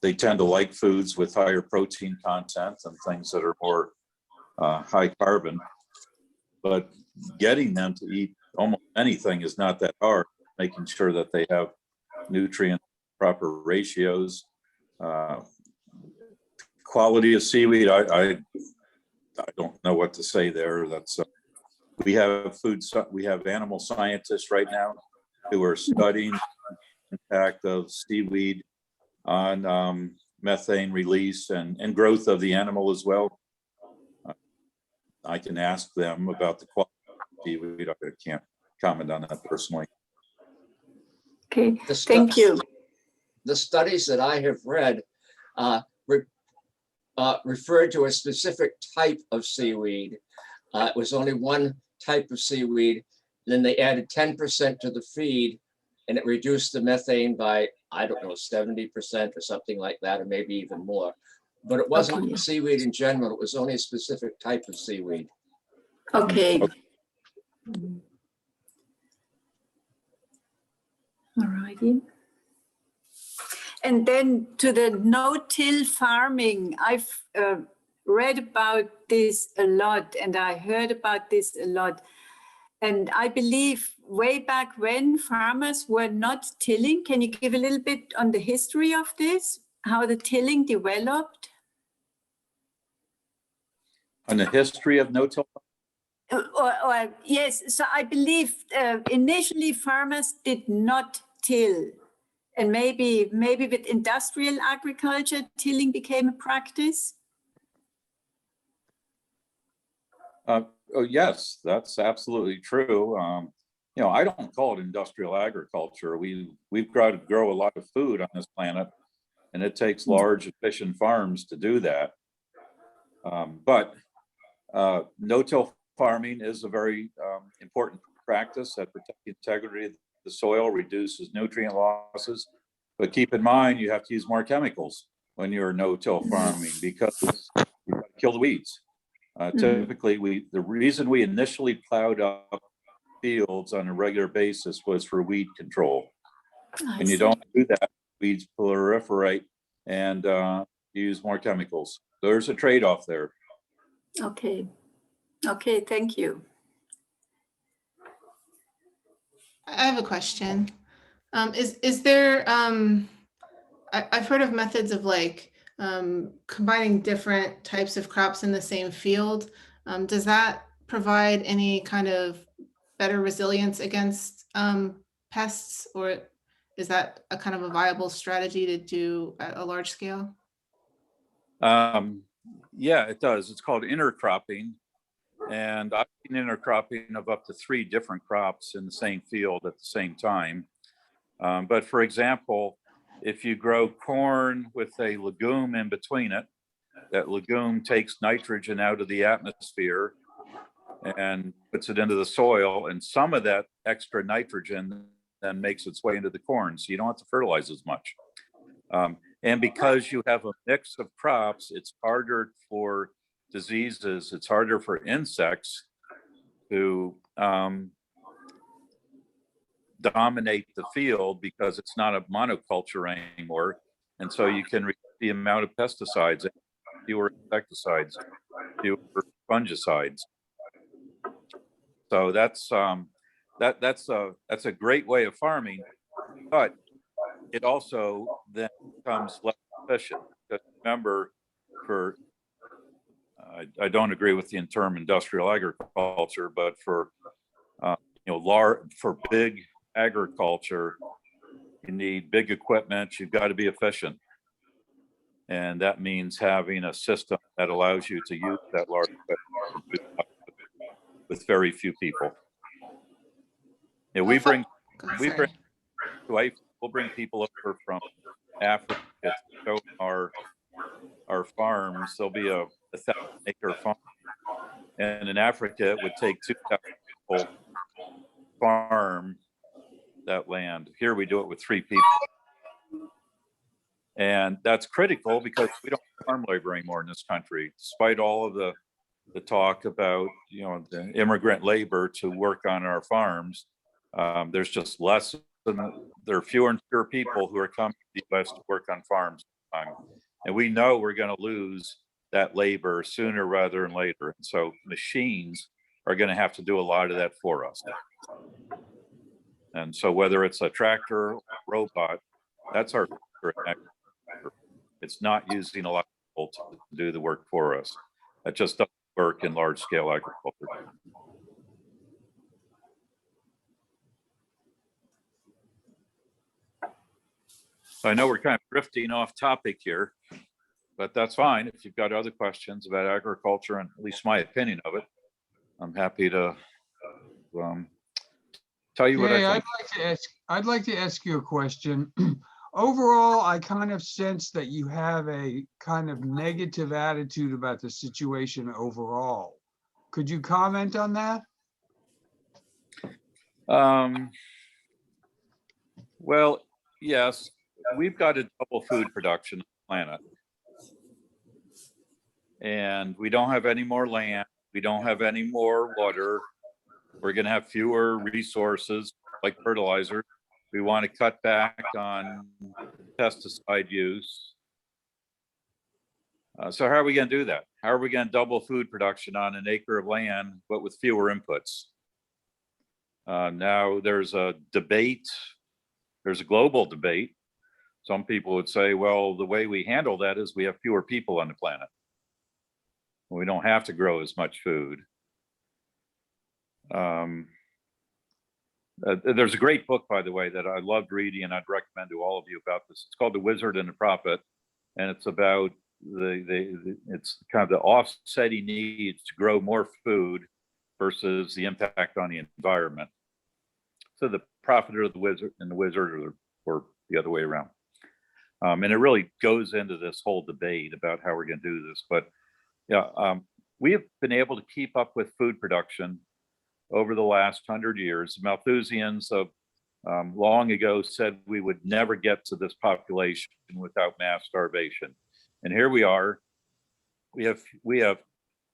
They tend to like foods with higher protein content and things that are more high carbon. But getting them to eat almost anything is not that hard. Making sure that they have nutrient proper ratios, quality of seaweed. I don't know what to say there. That's we have animal scientists right now who are studying the impact of seaweed on methane release and growth of the animal as well. I can ask them about the quality of seaweed. I can't comment on that personally. Okay, thank you. The studies that I have read referred to a specific type of seaweed. It was only one type of seaweed. Then they added 10% to the feed, and it reduced the methane by, I don't know, 70% or something like that, or maybe even more. But it wasn't seaweed in general. It was only a specific type of seaweed. Okay. All righty. And then to the no-till farming, I've read about this a lot, and I heard about this a lot. And I believe way back when farmers were not tilling. Can you give a little bit on the history of this, how the tilling developed? On the history of no-till? Yes, so I believe initially farmers did not till. And maybe with industrial agriculture, tilling became a practice. Oh, yes, that's absolutely true. I don't call it industrial agriculture. We've got to grow a lot of food on this planet, and it takes large, efficient farms to do that. But no-till farming is a very important practice that protects the integrity of the soil, reduces nutrient losses. But keep in mind, you have to use more chemicals when you're no-till farming because you got to kill the weeds. Typically, the reason we initially plowed up fields on a regular basis was for weed control. When you don't do that, weeds proliferate and use more chemicals. There's a trade-off there. Okay, thank you. I have a question. Is there, I've heard of methods of like combining different types of crops in the same field. Does that provide any kind of better resilience against pests, or is that a kind of a viable strategy to do at a large scale? Yeah, it does. It's called intercropping. And I've seen intercropping of up to 3 different crops in the same field at the same time. But for example, if you grow corn with a legume in between it, that legume takes nitrogen out of the atmosphere and puts it into the soil, and some of that extra nitrogen then makes its way into the corn, so you don't have to fertilize as much. And because you have a mix of crops, it's harder for diseases, it's harder for insects to dominate the field because it's not a monoculture anymore. And so you can reduce the amount of pesticides, fewer insecticides, fewer fungicides. So that's a great way of farming, but it also then becomes less efficient. Because remember, I don't agree with the term industrial agriculture, but for for big agriculture, you need big equipment. You've got to be efficient, and that means having a system that allows you to use that large equipment with very few people. Yeah, we'll bring people over from Africa to show our farms. There'll be a 1,000-acre farm, and in Africa it would take 2,000 people farm that land. Here we do it with 3 people, and that's critical because we don't have farm labor anymore in this country, despite all of the talk about the immigrant labor to work on our farms. There's just less. There are fewer and fewer people who are coming to the U.S. to work on farms, and we know we're going to lose that labor sooner rather than later. And so machines are going to have to do a lot of that for us. And so whether it's a tractor or a robot, that's our future. It's not using a lot of people to do the work for us. That just doesn't work in large scale agriculture. So I know we're kind of drifting off topic here, but that's fine. If you've got other questions about agriculture and at least my opinion of it, I'm happy to tell you what I think. I'd like to ask you a question. Overall, I kind of sense that you have a kind of negative attitude about the situation overall. Could you comment on that? Well, yes, we've got a double food production on the planet. And we don't have any more land. We don't have any more water. We're going to have fewer resources like fertilizer. We want to cut back on pesticide use. So how are we going to do that? How are we going to double food production on an acre of land, but with fewer inputs? Now there's a debate. There's a global debate. Some people would say, well, the way we handle that is we have fewer people on the planet. We don't have to grow as much food. There's a great book, by the way, that I loved reading and I'd recommend to all of you about this. It's called The Wizard and the Prophet. And it's about it's kind of the offsetting needs to grow more food versus the impact on the environment. So the prophet or the wizard and the wizard or the other way around. And it really goes into this whole debate about how we're going to do this. But yeah, we have been able to keep up with food production over the last 100 years. Malthusians of long ago said we would never get to this population without mass starvation. And here we are. We have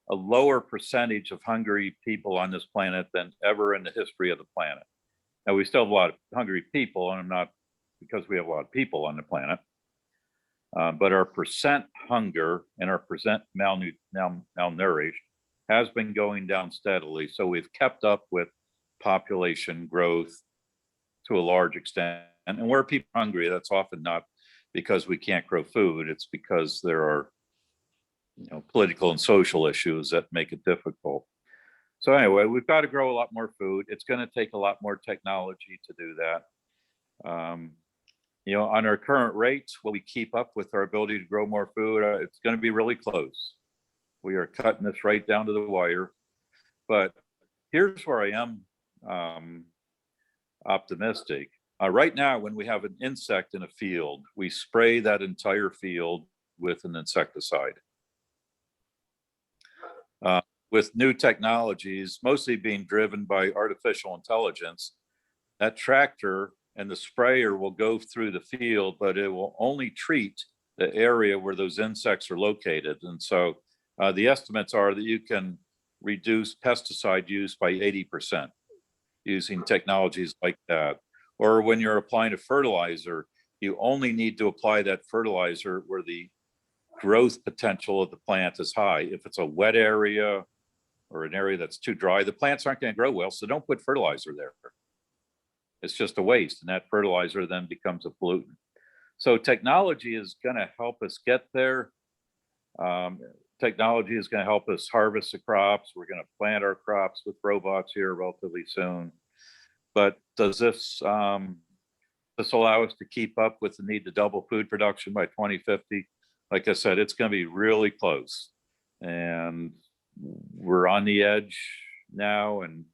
a lower percentage of hungry people on this planet than ever in the history of the planet. Now, we still have a lot of hungry people, and I'm not because we have a lot of people on the planet. But our percent hunger and our percent malnourished has been going down steadily. So we've kept up with population growth to a large extent. And where people are hungry, that's often not because we can't grow food. It's because there are political and social issues that make it difficult. So anyway, we've got to grow a lot more food. It's going to take a lot more technology to do that. On our current rates, will we keep up with our ability to grow more food? It's going to be really close. We are cutting this right down to the wire. But here's where I am optimistic. Right now, when we have an insect in a field, we spray that entire field with an insecticide. With new technologies, mostly being driven by artificial intelligence, that tractor and the sprayer will go through the field, but it will only treat the area where those insects are located. And so the estimates are that you can reduce pesticide use by 80% using technologies like that. Or when you're applying a fertilizer, you only need to apply that fertilizer where the growth potential of the plant is high. If it's a wet area or an area that's too dry, the plants aren't going to grow well, so don't put fertilizer there. It's just a waste, and that fertilizer then becomes a pollutant. So technology is going to help us get there. Technology is going to help us harvest the crops. We're going to plant our crops with robots here relatively soon. But does this allow us to keep up with the need to double food production by 2050? Like I said, it's going to be really close. And we're on the edge now, and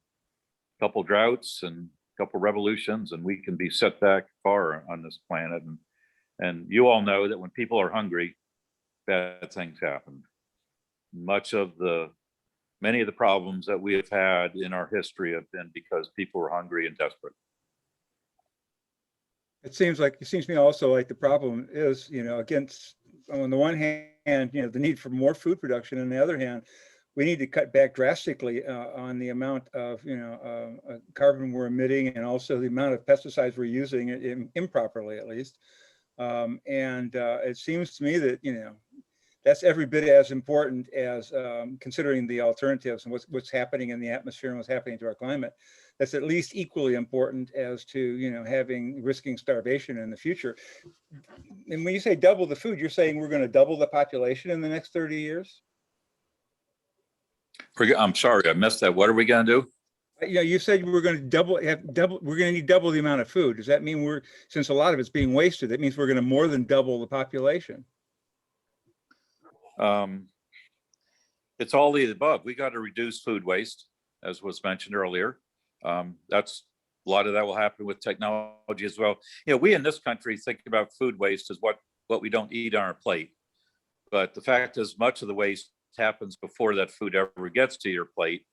a couple droughts and a couple revolutions, and we can be set back far on this planet. And you all know that when people are hungry, bad things happen. Many of the problems that we have had in our history have been because people were hungry and desperate. It seems to me also like the problem is, against, on the one hand, the need for more food production. On the other hand, we need to cut back drastically on the amount of, carbon we're emitting, and also the amount of pesticides we're using improperly, at least. It seems to me that, that's every bit as important as considering the alternatives and what's happening in the atmosphere and what's happening to our climate. That's at least equally important as to, risking starvation in the future. And when you say double the food, you're saying we're going to double the population in the next 30 years? I'm sorry, I missed that. What are we going to do? You said we're going to we're going to need double the amount of food. Does that mean since a lot of it's being wasted, that means we're going to more than double the population? It's all the above. We got to reduce food waste, as was mentioned earlier. That's a lot of that will happen with technology as well. We in this country think about food waste as what we don't eat on our plate. But the fact is, much of the waste happens before that food ever gets to your plate.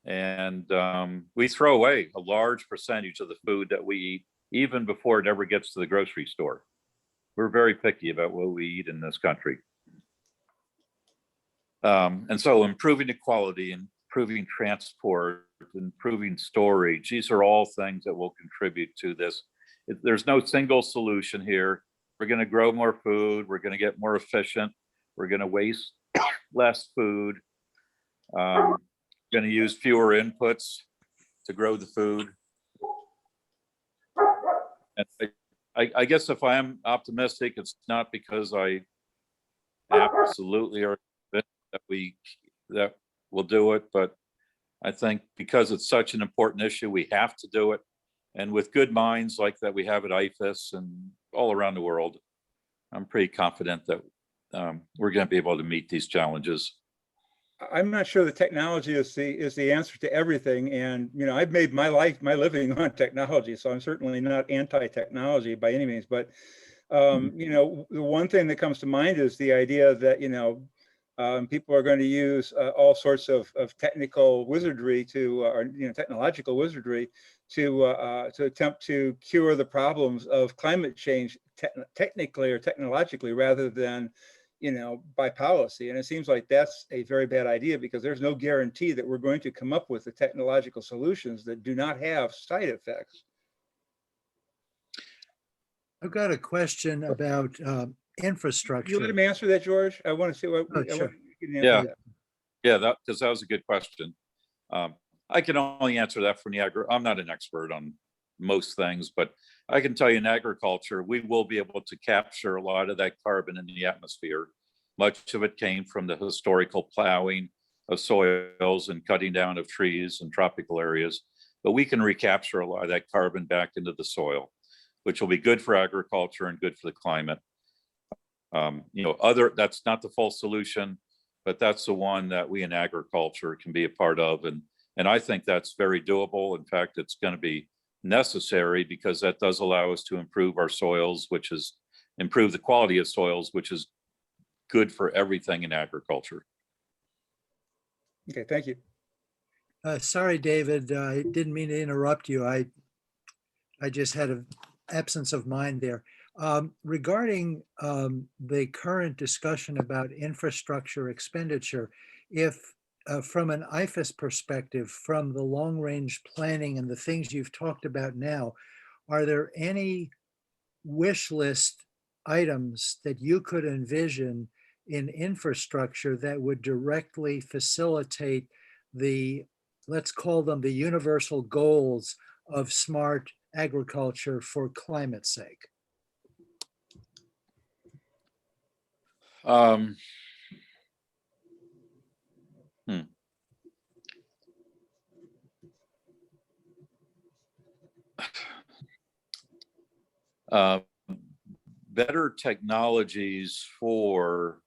And we throw away a large percentage of the food that we eat, even before it ever gets to the grocery store. We're very picky about what we eat in this country. And so improving the quality, improving transport, improving storage, these are all things that will contribute to this. There's no single solution here. We're going to grow more food. We're going to get more efficient. We're going to waste less food. Going to use fewer inputs to grow the food. And I guess if I am optimistic, it's not because I absolutely are that we'll do it, but I think because it's such an important issue, we have to do it. And with good minds like that we have at IFAS and all around the world, I'm pretty confident that we're going to be able to meet these challenges. I'm not sure the technology is the answer to everything. And, I've made my living on technology, so I'm certainly not anti-technology by any means. But, the one thing that comes to mind is the idea that, people are going to use all sorts of technical wizardry technological wizardry to attempt to cure the problems of climate change technically or technologically, rather than, by policy. And it seems like that's a very bad idea, because there's no guarantee that we're going to come up with the technological solutions that do not have side effects. I've got a question about infrastructure. You let him answer that, George? I want to see what. Sure. Yeah, because that was a good question. I can only answer that from I'm not an expert on most things, but I can tell you in agriculture, we will be able to capture a lot of that carbon in the atmosphere. Much of it came from the historical plowing of soils and cutting down of trees in tropical areas, but we can recapture a lot of that carbon back into the soil, which will be good for agriculture and good for the climate. That's not the full solution, but that's the one that we in agriculture can be a part of. And I think that's very doable. In fact, it's going to be necessary, because that does allow us to improve our soils, which is improve the quality of soils, which is good for everything in agriculture. Okay, thank you. Sorry, David, I didn't mean to interrupt you. I just had an absence of mind there. Regarding the current discussion about infrastructure expenditure, if from an IFAS perspective, from the long-range planning and the things you've talked about now, are there any wish list items that you could envision in infrastructure that would directly facilitate the, let's call them the universal goals of smart agriculture for climate's sake? Better technologies for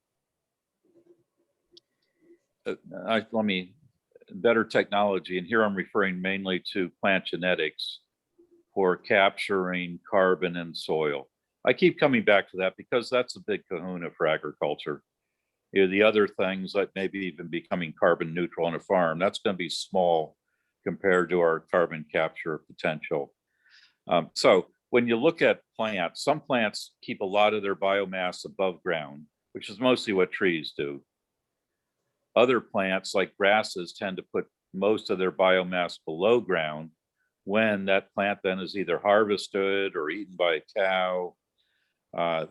better technology, and here I'm referring mainly to plant genetics for capturing carbon in soil. I keep coming back to that because that's a big kahuna for agriculture. You know, the other things like maybe even becoming carbon neutral on a farm, that's going to be small compared to our carbon capture potential. So when you look at plants, some plants keep a lot of their biomass above ground, which is mostly what trees do. Other plants like grasses tend to put most of their biomass below ground when that plant then is either harvested or eaten by a cow.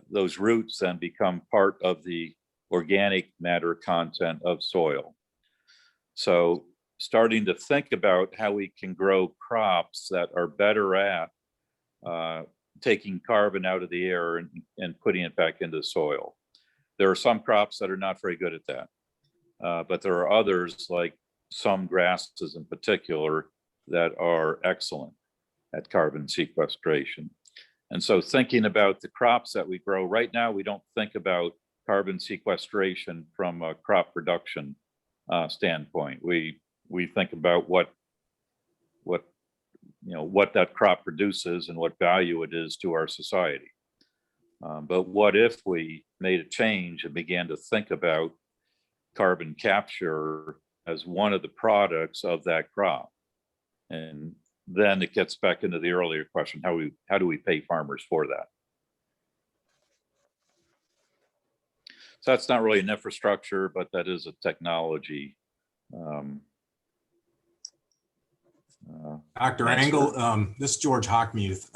Those roots then become part of the organic matter content of soil. So starting to think about how we can grow crops that are better at taking carbon out of the air and putting it back into the soil. There are some crops that are not very good at that, but there are others, like some grasses in particular, that are excellent at carbon sequestration. And so thinking about the crops that we grow right now, we don't think about carbon sequestration from a crop production standpoint. We think about what that crop produces and what value it is to our society. But what if we made a change and began to think about carbon capture as one of the products of that crop? And then it gets back into the earlier question, how do we pay farmers for that? So that's not really an infrastructure, but that is a technology. Dr. Engel, this is George Hockmuth.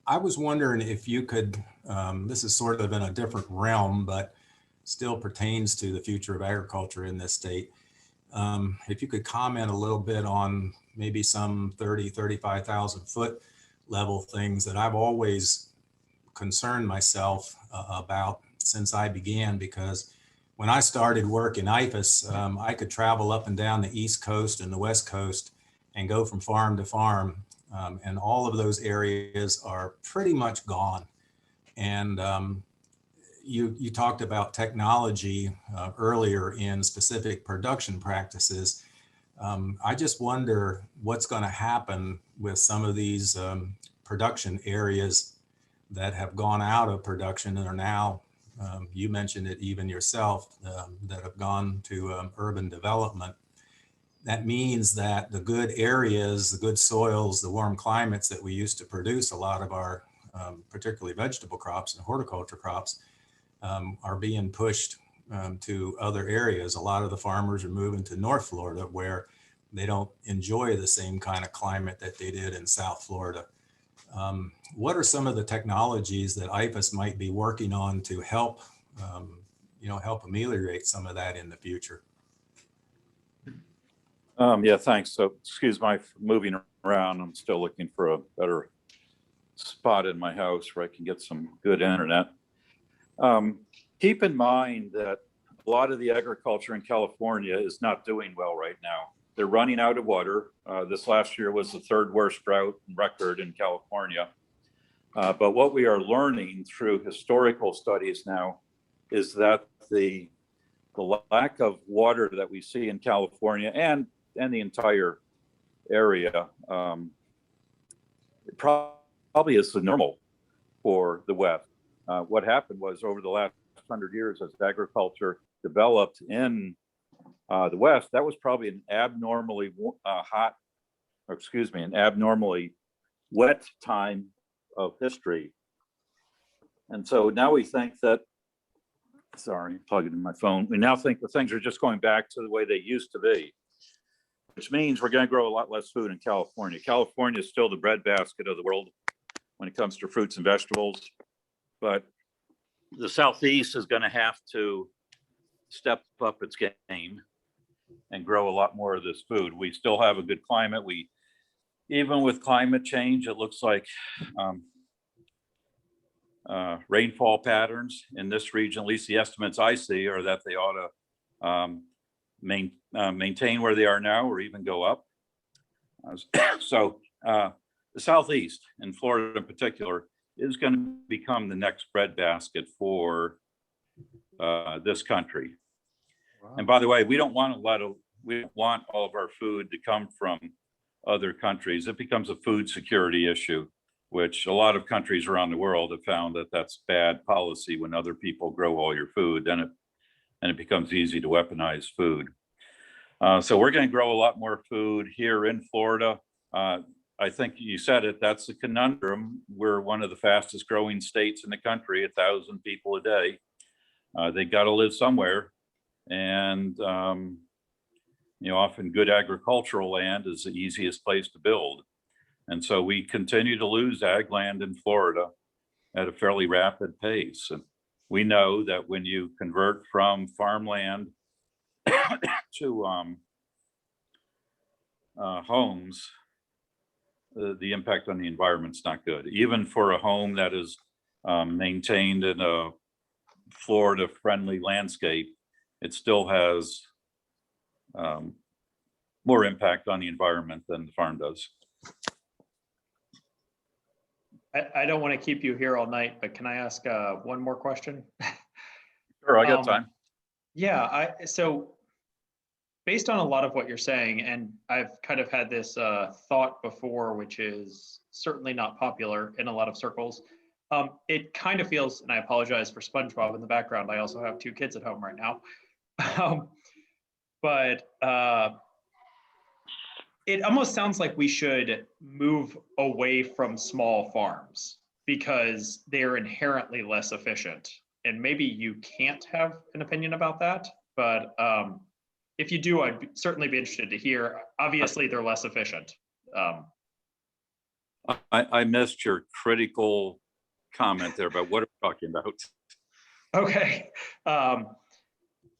I was wondering if you could, this is sort of in a different realm, but still pertains to the future of agriculture in this state. If you could comment a little bit on maybe some 35,000 foot level things that I've always concerned myself about since I began, because when I started work in IFAS, I could travel up and down the East Coast and the West Coast and go from farm to farm. And all of those areas are pretty much gone. And you talked about technology earlier in specific production practices. I just wonder what's going to happen with some of these production areas that have gone out of production and are now, you mentioned it even yourself, that have gone to urban development. That means that the good areas, the good soils, the warm climates that we used to produce a lot of our, particularly vegetable crops and horticulture crops, are being pushed to other areas. A lot of the farmers are moving to North Florida, where they don't enjoy the same kind of climate that they did in South Florida. What are some of the technologies that IFAS might be working on to help, help ameliorate some of that in the future? Yeah, thanks. So excuse my moving around. I'm still looking for a better spot in my house where I can get some good internet. Keep in mind that a lot of the agriculture in California is not doing well right now. They're running out of water. This last year was the third worst drought record in California. But what we are learning through historical studies now is that the lack of water that we see in California and the entire area probably is the normal for the West. What happened was over the last 100 years as agriculture developed in the West, that was probably an abnormally an abnormally wet time of history. And so now we think that, sorry, plugging in my phone. We now think that things are just going back to the way they used to be, which means we're going to grow a lot less food in California. California is still the breadbasket of the world. when it comes to fruits and vegetables. But the Southeast is going to have to step up its game and grow a lot more of this food. We still have a good climate. Even with climate change, it looks like rainfall patterns in this region, at least the estimates I see, are that they ought to maintain where they are now or even go up. So the Southeast, and Florida in particular, is going to become the next breadbasket for this country. Wow. And by the way, we don't want all of our food to come from other countries. It becomes a food security issue, which a lot of countries around the world have found that that's bad policy. When other people grow all your food, then it becomes easy to weaponize food. So we're going to grow a lot more food here in Florida. I think you said it, that's the conundrum. We're one of the fastest growing states in the country, 1,000 people a day. They got to live somewhere. And, often good agricultural land is the easiest place to build. And so we continue to lose ag land in Florida at a fairly rapid pace. And we know that when you convert from farmland to homes, the impact on the environment's not good. Even for a home that is maintained in a Florida-friendly landscape, it still has more impact on the environment than the farm does. I don't want to keep you here all night, but can I ask one more question? Sure, I got time. Yeah, so based on a lot of what you're saying, and I've kind of had this thought before, which is certainly not popular in a lot of circles. It kind of feels, and I apologize for SpongeBob in the background, I also have 2 kids at home right now. But it almost sounds like we should move away from small farms because they're inherently less efficient. And maybe you can't have an opinion about that, but if you do, I'd certainly be interested to hear. Obviously, they're less efficient. I missed your critical comment there, but what are we talking about? Okay.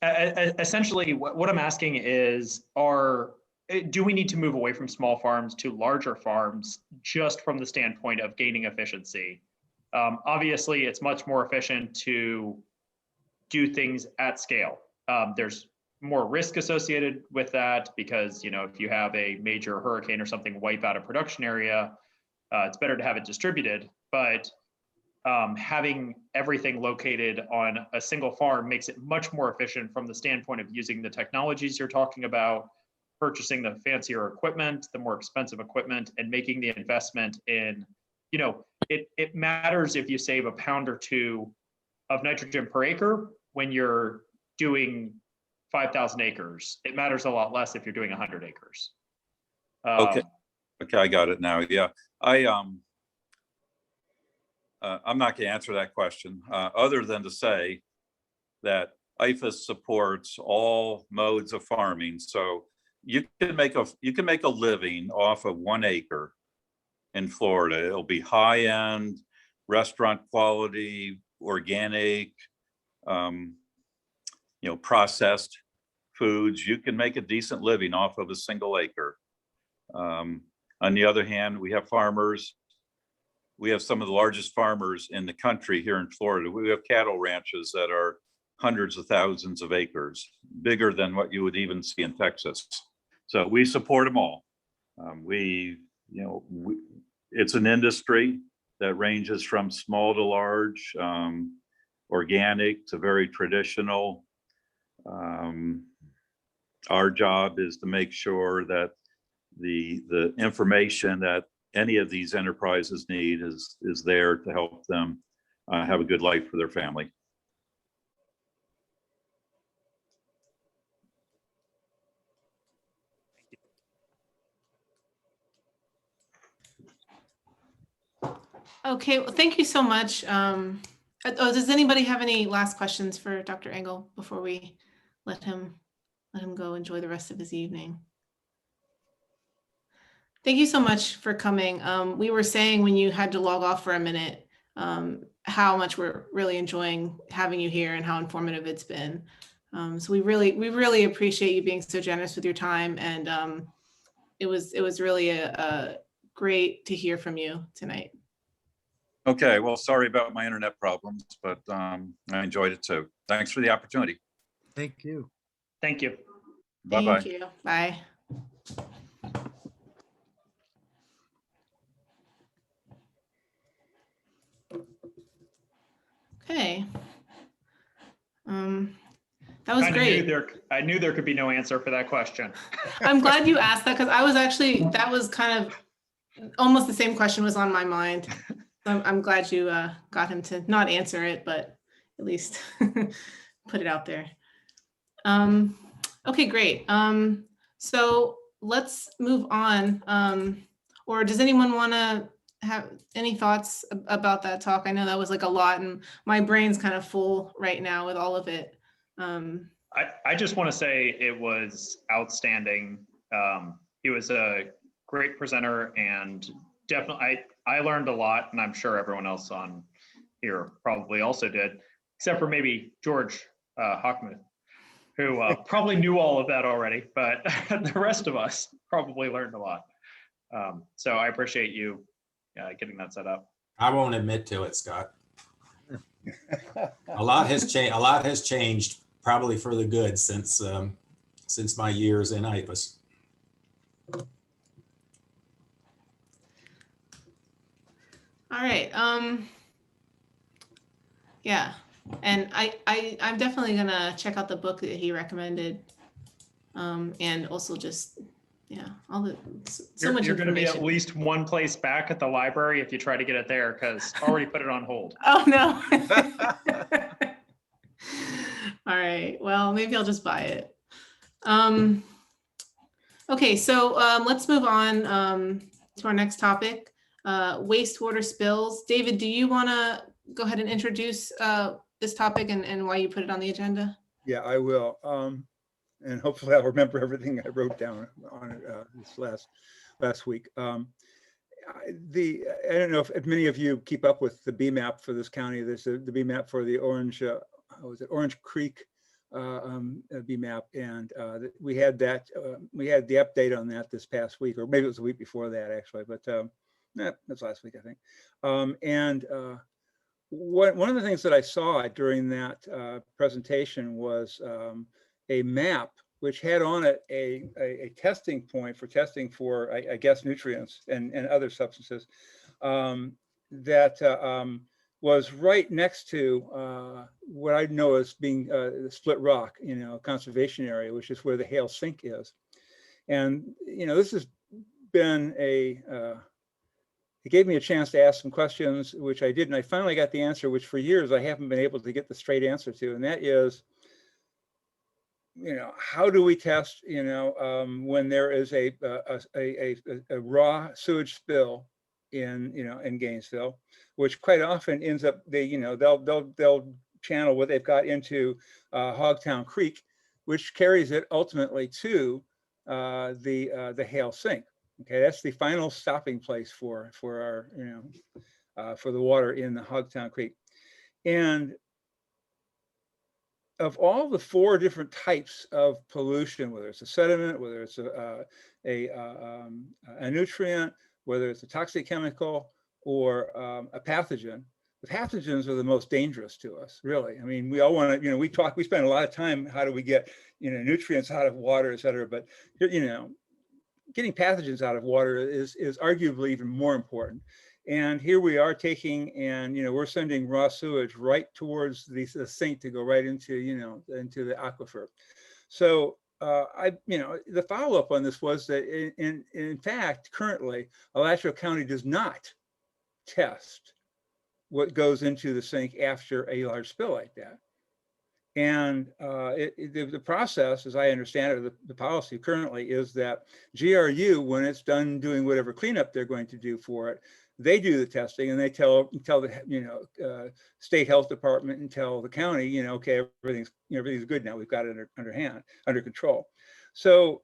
Essentially, what I'm asking is, do we need to move away from small farms to larger farms just from the standpoint of gaining efficiency? Obviously, it's much more efficient to do things at scale. There's more risk associated with that because, if you have a major hurricane or something wipe out a production area, it's better to have it distributed. But having everything located on a single farm makes it much more efficient from the standpoint of using the technologies you're talking about, purchasing the fancier equipment, the more expensive equipment, and making the investment in, it matters if you save a pound or 2 of nitrogen per acre when you're doing 5,000 acres. It matters a lot less if you're doing 100 acres. Okay, I got it now. Yeah, I'm not going to answer that question other than to say that IFAS supports all modes of farming. So you can make a living off of 1 acre in Florida. It'll be high-end, restaurant quality, organic, processed foods. You can make a decent living off of a single acre. On the other hand, we have farmers. We have some of the largest farmers in the country here in Florida. We have cattle ranches that are hundreds of thousands of acres, bigger than what you would even see in Texas. So we support them all. It's an industry that ranges from small to large, organic to very traditional. Our job is to make sure that the information that any of these enterprises need is there to help them have a good life for their family. Okay, well, thank you so much. Does anybody have any last questions for Dr. Engel before we let him go enjoy the rest of his evening? Thank you so much for coming. We were saying when you had to log off for a minute, how much we're really enjoying having you here and how informative it's been. So we really appreciate you being so generous with your time, and it was really a great to hear from you tonight. Okay, well, sorry about my internet problems, but I enjoyed it too. Thanks for the opportunity. Thank you. Thank you. Bye-bye. Thank you. Bye. Okay. That was great. I knew there could be no answer for that question. I'm glad you asked that because I was actually, that was kind of almost the same question was on my mind. I'm glad you got him to not answer it, but at least put it out there. Okay, great. So let's move on. Or does anyone want to have any thoughts about that talk? I know that was like a lot and my brain's kind of full right now with all of it. I just want to say it was outstanding. He was a great presenter, and definitely I learned a lot, and I'm sure everyone else on here probably also did, except for maybe George Hockmuth, who probably knew all of that already, but the rest of us probably learned a lot. So I appreciate you getting that set up. I won't admit to it, Scott. A lot has changed. A lot has changed, probably for the good, since my years in IFAS. All right. Yeah, and I'm definitely gonna check out the book that he recommended, and also just all the much You're going to be information. at least one place back at the library if you try to get it there, because already put it on hold. Oh no. All right. Well, maybe I'll just buy it. Okay, so let's move on to our next topic, wastewater spills. David, do you want to go ahead and introduce this topic and why you put it on the agenda? Yeah, I will. And hopefully I'll remember everything I wrote down on it this last week. I don't know if many of you keep up with the BMAP for this county. There's the BMAP for the Orange, Orange Creek BMAP, and we had the update on that this past week, or maybe it was a week before that actually, but that's last week I think. One of the things that I saw during that presentation was a map which had on it a testing point for testing for, I guess, nutrients and other substances that was right next to what I know as being the Split Rock, conservation area, which is where the Hale Sink is. And, this has been it gave me a chance to ask some questions, which I did. And I finally got the answer, which for years I haven't been able to get the straight answer to. And that is, how do we test, when there is a raw sewage spill in Gainesville, which quite often ends up, they'll channel what they've got into Hogtown Creek, which carries it ultimately to the Hale Sink. Okay, that's the final stopping place for our, for the water in the Hogtown Creek. And of all the 4 different types of pollution, whether it's a sediment, whether it's a nutrient, whether it's a toxic chemical or a pathogen, the pathogens are the most dangerous to us, really. I mean, we all want to, we spend a lot of time, how do we get, nutrients out of water, et cetera, but, getting pathogens out of water is arguably even more important. And here we are taking and, we're sending raw sewage right towards the sink to go right into, into the aquifer. So the follow-up on this was that in fact, currently, Alachua County does not test what goes into the sink after a large spill like that. And the process, as I understand it, the policy currently is that GRU, when it's done doing whatever cleanup they're going to do for it, they do the testing and they tell the state health department and tell the county, okay, everything's good now. We've got it under control. So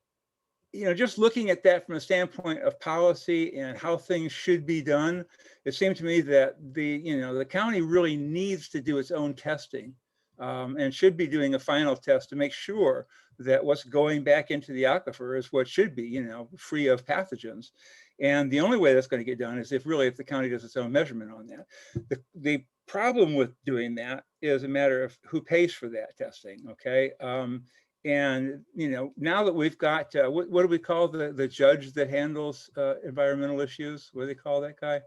just looking at that from a standpoint of policy and how things should be done, it seemed to me that the county really needs to do its own testing, and should be doing a final test to make sure that what's going back into the aquifer is what should be, free of pathogens. And the only way that's going to get done is if the county does its own measurement on that. The problem with doing that is a matter of who pays for that testing. Okay. And now that we've got what do we call the judge that handles environmental issues? What do they call that guy?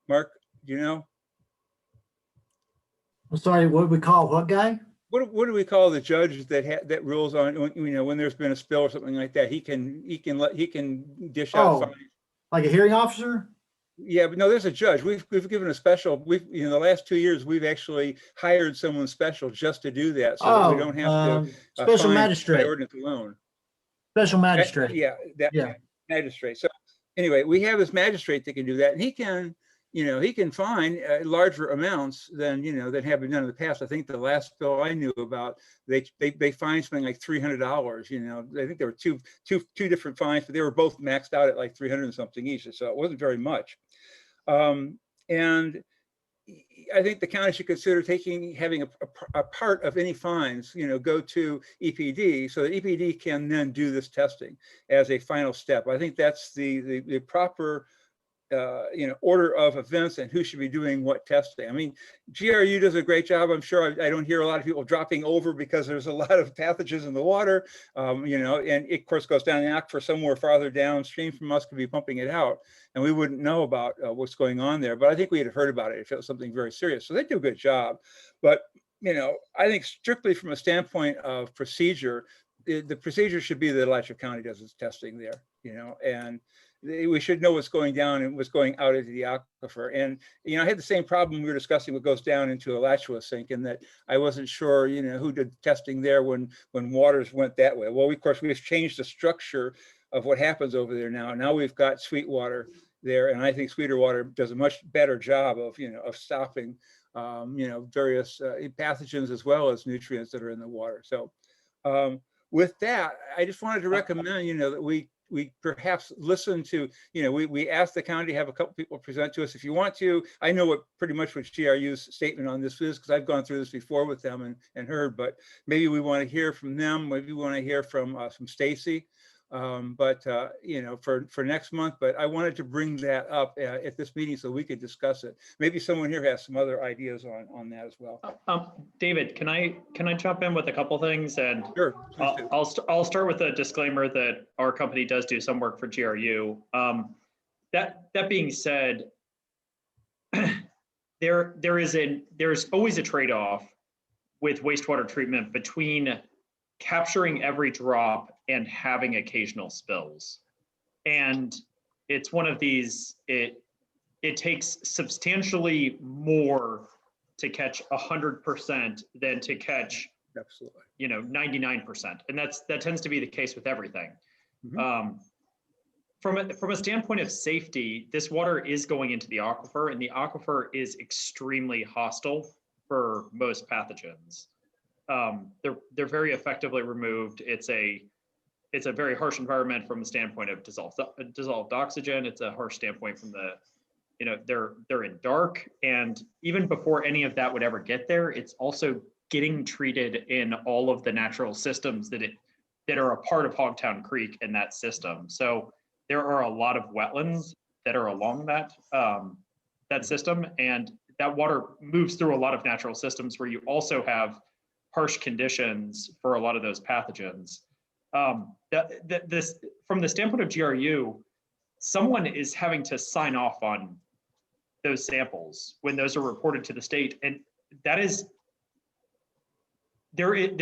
Mark, do you know? I'm sorry, what do we call what guy? What do we call the judge that rules on when there's been a spill or something like that? He can dish out fines. Like a hearing officer? Yeah, but no, there's a judge. We've given a special. In the last 2 years, we've actually hired someone special just to do that, so that we don't have to special fine magistrate. by ordinance alone. Special magistrate. Yeah, magistrate. So anyway, we have this magistrate that can do that, and he can fine larger amounts than that have been done in the past. I think the last bill I knew about, they fined something like $300. I think there were two different fines, but they were both maxed out at like 300 and something each, so it wasn't very much. And I think the county should consider having a part of any fines, go to EPD, so that EPD can then do this testing as a final step. I think that's the proper order of events and who should be doing what testing. I mean, GRU does a great job. I'm sure I don't hear a lot of people dropping over because there's a lot of pathogens in the water, and it of course goes down the aquifer somewhere farther downstream from us, could be pumping it out, and we wouldn't know about what's going on there. But I think we'd have heard about it if it was something very serious. So they do a good job. But I think strictly from a standpoint of procedure, the procedure should be that Alachua County does its testing there, and we should know what's going down and what's going out into the aquifer. And, I had the same problem we were discussing what goes down into Alachua sink, and that I wasn't sure, who did testing there when waters went that way. Well, of course, we've changed the structure of what happens over there now. Now we've got sweet water there, and I think sweeter water does a much better job of, of stopping, various pathogens as well as nutrients that are in the water. So with that, I just wanted to recommend, that we perhaps listen to, we asked the county to have a couple people present to us. If you want to, I know pretty much what GRU's statement on this is, because I've gone through this before with them and heard, but maybe we want to hear from them. Maybe we want to hear from Stacy, for next month. But I wanted to bring that up at this meeting so we could discuss it. Maybe someone here has some other ideas on that as well. David, can I jump in with a couple things? And sure, I'll start with a disclaimer that our company does do some work for GRU. That being said, there's always a trade-off with wastewater treatment between capturing every drop and having occasional spills. And it's one of these, it takes substantially more to catch 100% than to catch, absolutely, 99%. And that tends to be the case with everything. Mm-hmm. From a standpoint of safety, this water is going into the aquifer, and the aquifer is extremely hostile for most pathogens. They're very effectively removed. It's a very harsh environment from the standpoint of dissolved oxygen. It's a harsh standpoint from the, they're in dark, and even before any of that would ever get there, it's also getting treated in all of the natural systems that are a part of Hogtown Creek in that system. So there are a lot of wetlands that are along that system, and that water moves through a lot of natural systems where you also have harsh conditions for a lot of those pathogens. This, from the standpoint of GRU, someone is having to sign off on those samples when those are reported to the state, and that is there is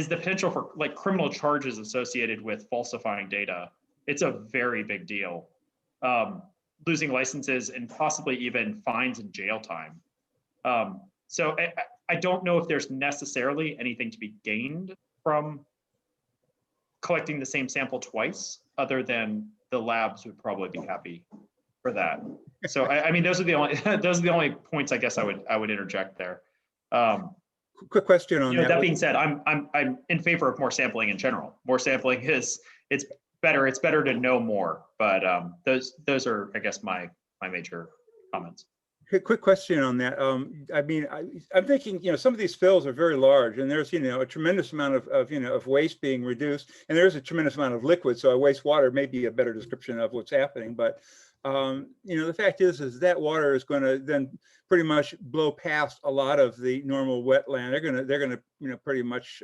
the potential for like criminal charges associated with falsifying data. It's a very big deal. Losing licenses and possibly even fines and jail time. So I don't know if there's necessarily anything to be gained from collecting the same sample twice, other than the labs would probably be happy for that. So I mean, those are the only points I guess I would interject there. quick question on You know, that. that being said, I'm in favor of more sampling in general. More sampling it's better. It's better to know more. But those are, I guess, my major comments. Quick question on that. I mean, I'm thinking, some of these spills are very large, and there's, a tremendous amount of waste being reduced, and there's a tremendous amount of liquid. So wastewater may be a better description of what's happening. But the fact is that water is going to then pretty much blow past a lot of the normal wetland. They're gonna pretty much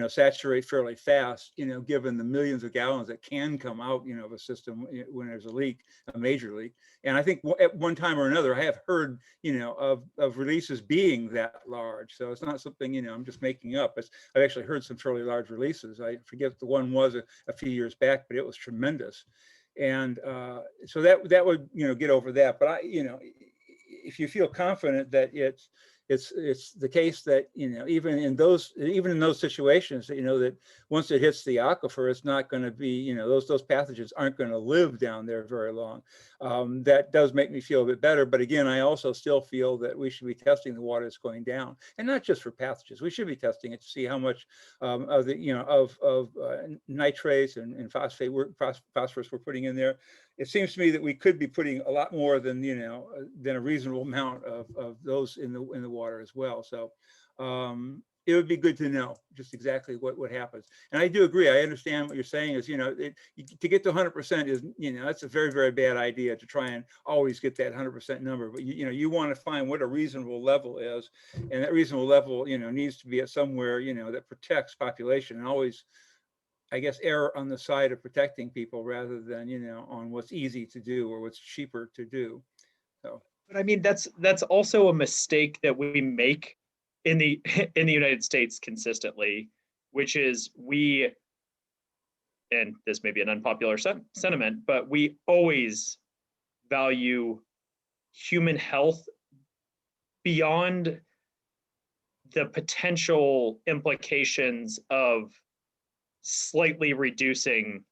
saturate fairly fast, given the millions of gallons that can come out, of a system when there's a leak, a major leak. And I think at one time or another, I have heard, of releases being that large. So it's not something, I'm just making up. I've actually heard some fairly large releases. I forget what the one was a few years back, but it was tremendous. And so that would, get over that. But if you feel confident that it's the case that even in those situations that once it hits the aquifer, it's not going to be those pathogens aren't going to live down there very long. That does make me feel a bit better. But again, I also still feel that we should be testing the water that's going down, and not just for pathogens. We should be testing it to see how much of the nitrates and phosphorus we're putting in there. It seems to me that we could be putting a lot more than a reasonable amount of those in the water as well. So it would be good to know just exactly what happens. And I do agree. I understand what you're saying is to get to 100% is that's a very, very bad idea to try and always get that 100% number. But you want to find what a reasonable level is, and that reasonable level needs to be at somewhere that protects population, and always, I guess, err on the side of protecting people rather than, on what's easy to do or what's cheaper to do. So, but I mean, that's also a mistake that we make in the United States consistently, which is and this may be an unpopular sentiment, but we always value human health beyond the potential implications of slightly reducing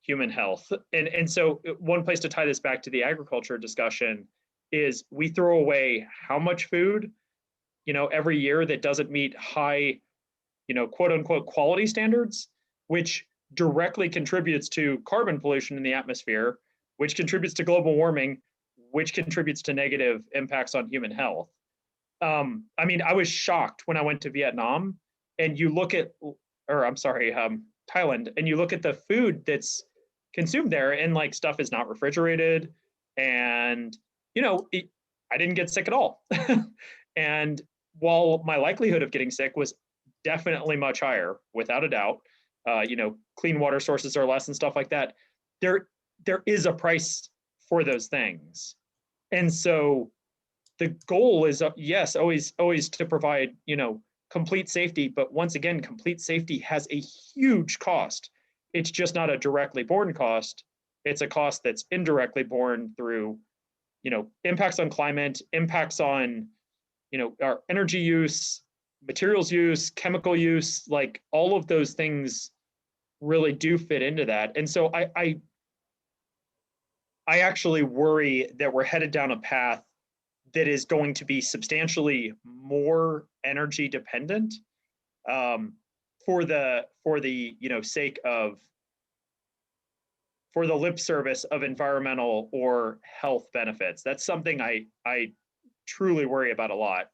human health. And so one place to tie this back to the agriculture discussion is we throw away how much food, every year that doesn't meet high, quote unquote, quality standards, which directly contributes to carbon pollution in the atmosphere, which contributes to global warming, which contributes to negative impacts on human health. I mean, I was shocked when I went to Vietnam and you look at, Thailand, and you look at the food that's consumed there, and like stuff is not refrigerated, and I didn't get sick at all. And while my likelihood of getting sick was definitely much higher, without a doubt, clean water sources are less and stuff like that, there is a price for those things. And so the goal is, yes, always to provide, complete safety. But once again, complete safety has a huge cost. It's just not a directly borne cost. It's a cost that's indirectly borne through, impacts on climate, impacts on, our energy use, materials use, chemical use, like all of those things really do fit into that. And so I actually worry that we're headed down a path that is going to be substantially more energy dependent for the sake of, for the lip service of environmental or health benefits. That's something I truly worry about a lot.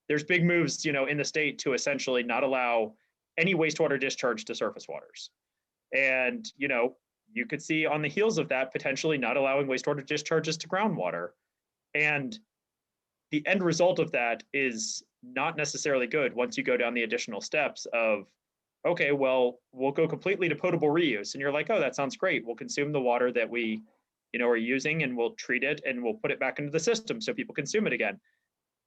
There's big moves, in the state to essentially not allow any wastewater discharge to surface waters. And, you could see on the heels of that, potentially not allowing wastewater discharges to groundwater. And the end result of that is not necessarily good once you go down the additional steps of, okay, well, we'll go completely to potable reuse. And you're like, oh, that sounds great. We'll consume the water that we, are using, and we'll treat it and we'll put it back into the system so people consume it again.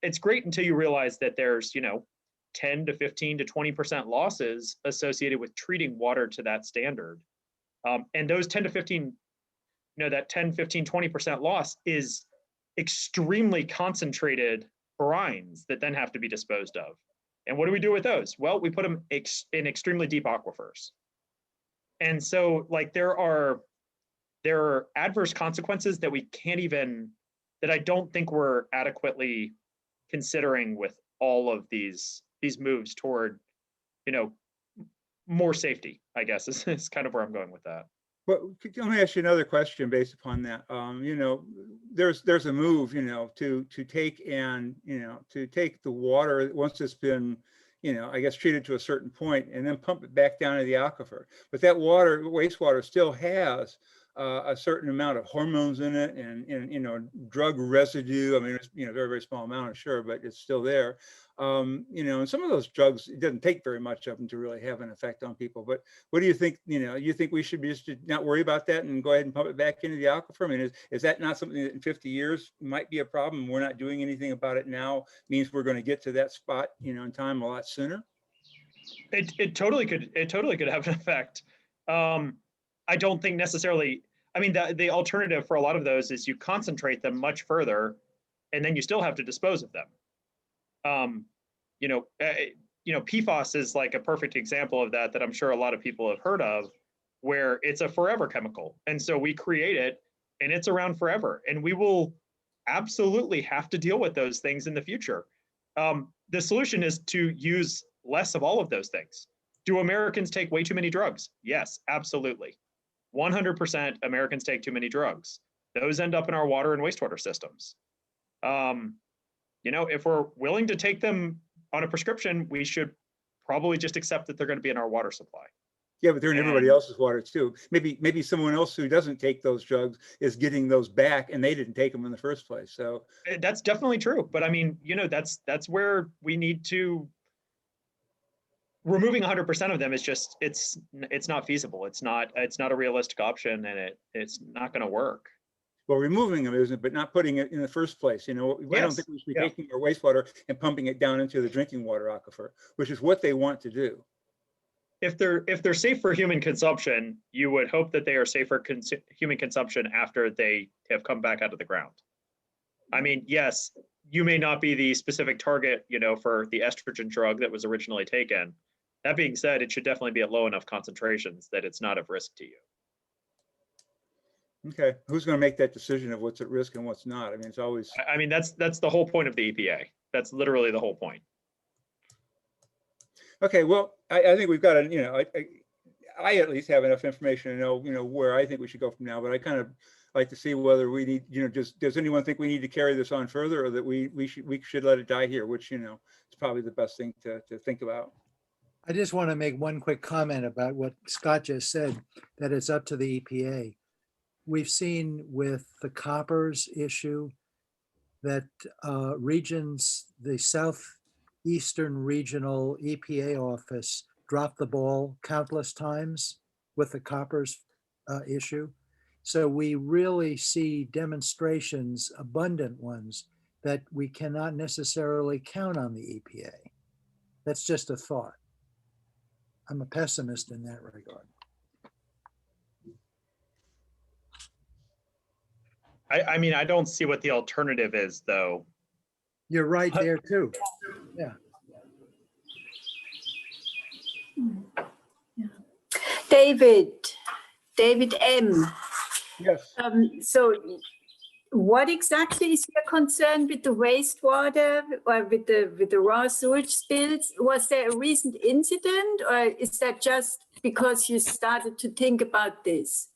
It's great until you realize that there's, 10 to 15 to 20% losses associated with treating water to that standard. And those 10 to 15, that 10, 15, 20% loss is extremely concentrated brines that then have to be disposed of. And what do we do with those? Well, we put them in extremely deep aquifers. And so like there are adverse consequences that we can't even, that I don't think we're adequately considering with all of these moves toward, more safety, I guess is kind of where I'm going with that. But let me ask you another question based upon that. There's a move, to take and, to take the water once it's been, I guess treated to a certain point and then pump it back down to the aquifer. But that wastewater still has a certain amount of hormones in it and drug residue. I mean, it's, very, very small amount, sure, but it's still there. And some of those drugs, it doesn't take very much of them to really have an effect on people. But what do you think? You think we should just not worry about that and go ahead and pump it back into the aquifer? I mean, is that not something that in 50 years might be a problem? We're not doing anything about it now means we're going to get to that spot, in time a lot sooner. It totally could have an effect. I don't think necessarily, I mean, the alternative for a lot of those is you concentrate them much further and then you still have to dispose of them. PFAS is like a perfect example of that I'm sure a lot of people have heard of, where it's a forever chemical. And so we create it and it's around forever, and we will absolutely have to deal with those things in the future. The solution is to use less of all of those things. Do Americans take way too many drugs? Yes, absolutely. 100% Americans take too many drugs. Those end up in our water and wastewater systems. If we're willing to take them on a prescription, we should probably just accept that they're going to be in our water supply. Yeah, but they're in everybody else's water too. Maybe someone else who doesn't take those drugs is getting those back and they didn't take them in the first place. So that's definitely true. But I mean, that's where we need to, removing 100% of them is just, it's not feasible. It's not a realistic option, and it's not going to work. Well, removing them isn't, but not putting it in the first place. I don't think we should be taking our wastewater and pumping it down into the drinking water aquifer, which is what they want to do. If they're safe for human consumption, you would hope that they are safe for human consumption after they have come back out of the ground. I mean, yes, you may not be the specific target, for the estrogen drug that was originally taken. That being said, it should definitely be at low enough concentrations that it's not of risk to you. Okay, who's going to make that decision of what's at risk and what's not? I mean, it's always. I mean, that's the whole point of the EPA. That's literally the whole point. Okay, well, I think we've got to, I at least have enough information to know, where I think we should go from now. But I kind of like to see whether we need, does anyone think we need to carry this on further, or that we should let it die here? Which is probably the best thing to think about. I just want to make one quick comment about what Scott just said, that it's up to the EPA. We've seen with the coppers issue that regions, the Southeastern Regional EPA office dropped the ball countless times with the coppers issue. So we really see demonstrations, abundant ones, that we cannot necessarily count on the EPA. That's just a thought. I'm a pessimist in that regard. I mean, I don't see what the alternative is, though. You're right there too. Yeah. David M. Yes. So what exactly is your concern with the wastewater or with the raw sewage spills? Was there a recent incident, or is that just because you started to think about this?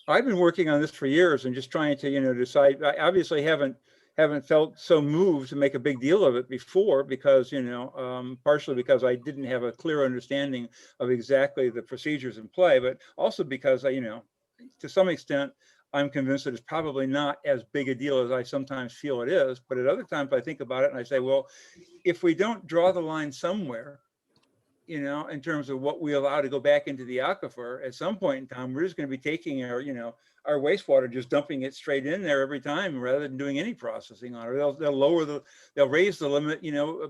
I've been working on this for years and just trying to, decide. I obviously haven't felt so moved to make a big deal of it before, because, partially because I didn't have a clear understanding of exactly the procedures in play, but also because to some extent, I'm convinced that it's probably not as big a deal as I sometimes feel it is. But at other times I think about it and I say, well, if we don't draw the line somewhere, in terms of what we allow to go back into the aquifer, at some point in time, we're just going to be taking our, our wastewater, just dumping it straight in there every time rather than doing any processing on it. They'll raise the limit,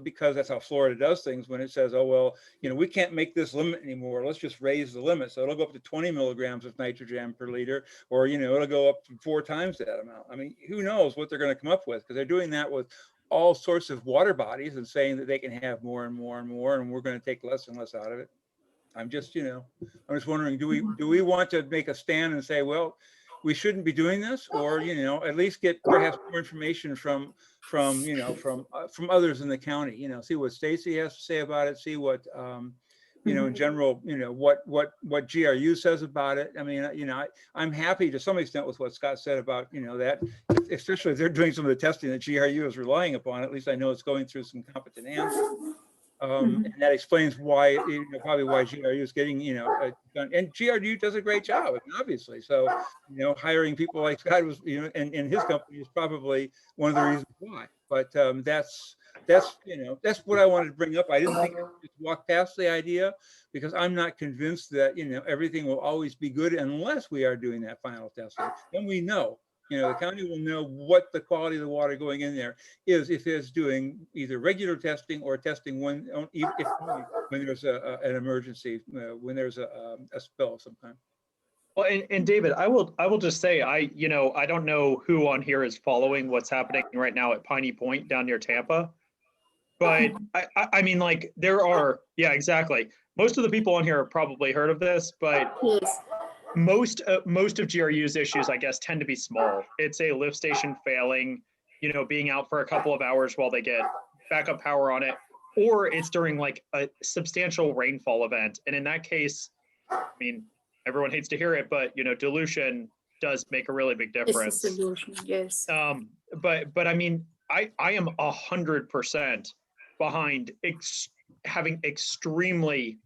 because that's how Florida does things when it says, oh, well, we can't make this limit anymore. Let's just raise the limit. So it'll go up to 20 milligrams of nitrogen per liter, or, it'll go up to 4 times that amount. I mean, who knows what they're going to come up with, because they're doing that with all sorts of water bodies and saying that they can have more and more and more, and we're going to take less and less out of it. I'm just, I'm just wondering, do we want to make a stand and say, well, we shouldn't be doing this, or, at least get perhaps more information from others in the county, see what Stacy has to say about it, see what, in general, what GRU says about it. I mean, I'm happy to some extent with what Scott said about, that, especially if they're doing some of the testing that GRU is relying upon. At least I know it's going through some competent hands. And that explains why, probably why GRU is getting, done. And GRU does a great job, I mean, obviously. So, hiring people like Scott was, and his company is probably one of the reasons why. But that's what I wanted to bring up. I didn't think I could just walk past the idea, because I'm not convinced that, everything will always be good unless we are doing that final testing. Then we know. The county will know what the quality of the water going in there is if it's doing either regular testing or testing when there's an emergency, when there's a spill of some kind. Well, and David, I will just say, I don't know who on here is following what's happening right now at Piney Point down near Tampa, but I mean, like, there are, yeah, exactly. Most of the people on here have probably heard of this, but Yes. most of GRU's issues, I guess, tend to be small. It's a lift station failing, being out for a couple of hours while they get backup power on it, or it's during like a substantial rainfall event. And in that case, I mean, everyone hates to hear it, but dilution does make a really big It's a difference. solution, yes. But I mean, I am 100% behind having extremely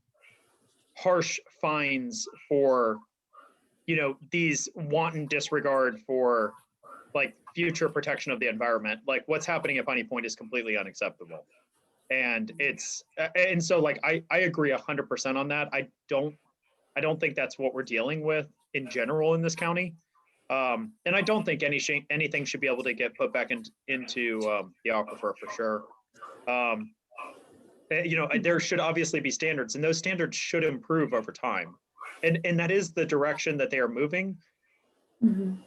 harsh fines for these wanton disregard for like future protection of the environment. Like what's happening at Piney Point is completely unacceptable. And so like, I agree 100% on that. I don't think that's what we're dealing with in general in this county. And I don't think anything should be able to get put back into the aquifer for sure. There should obviously be standards, and those standards should improve over time. And that is the direction that they are moving,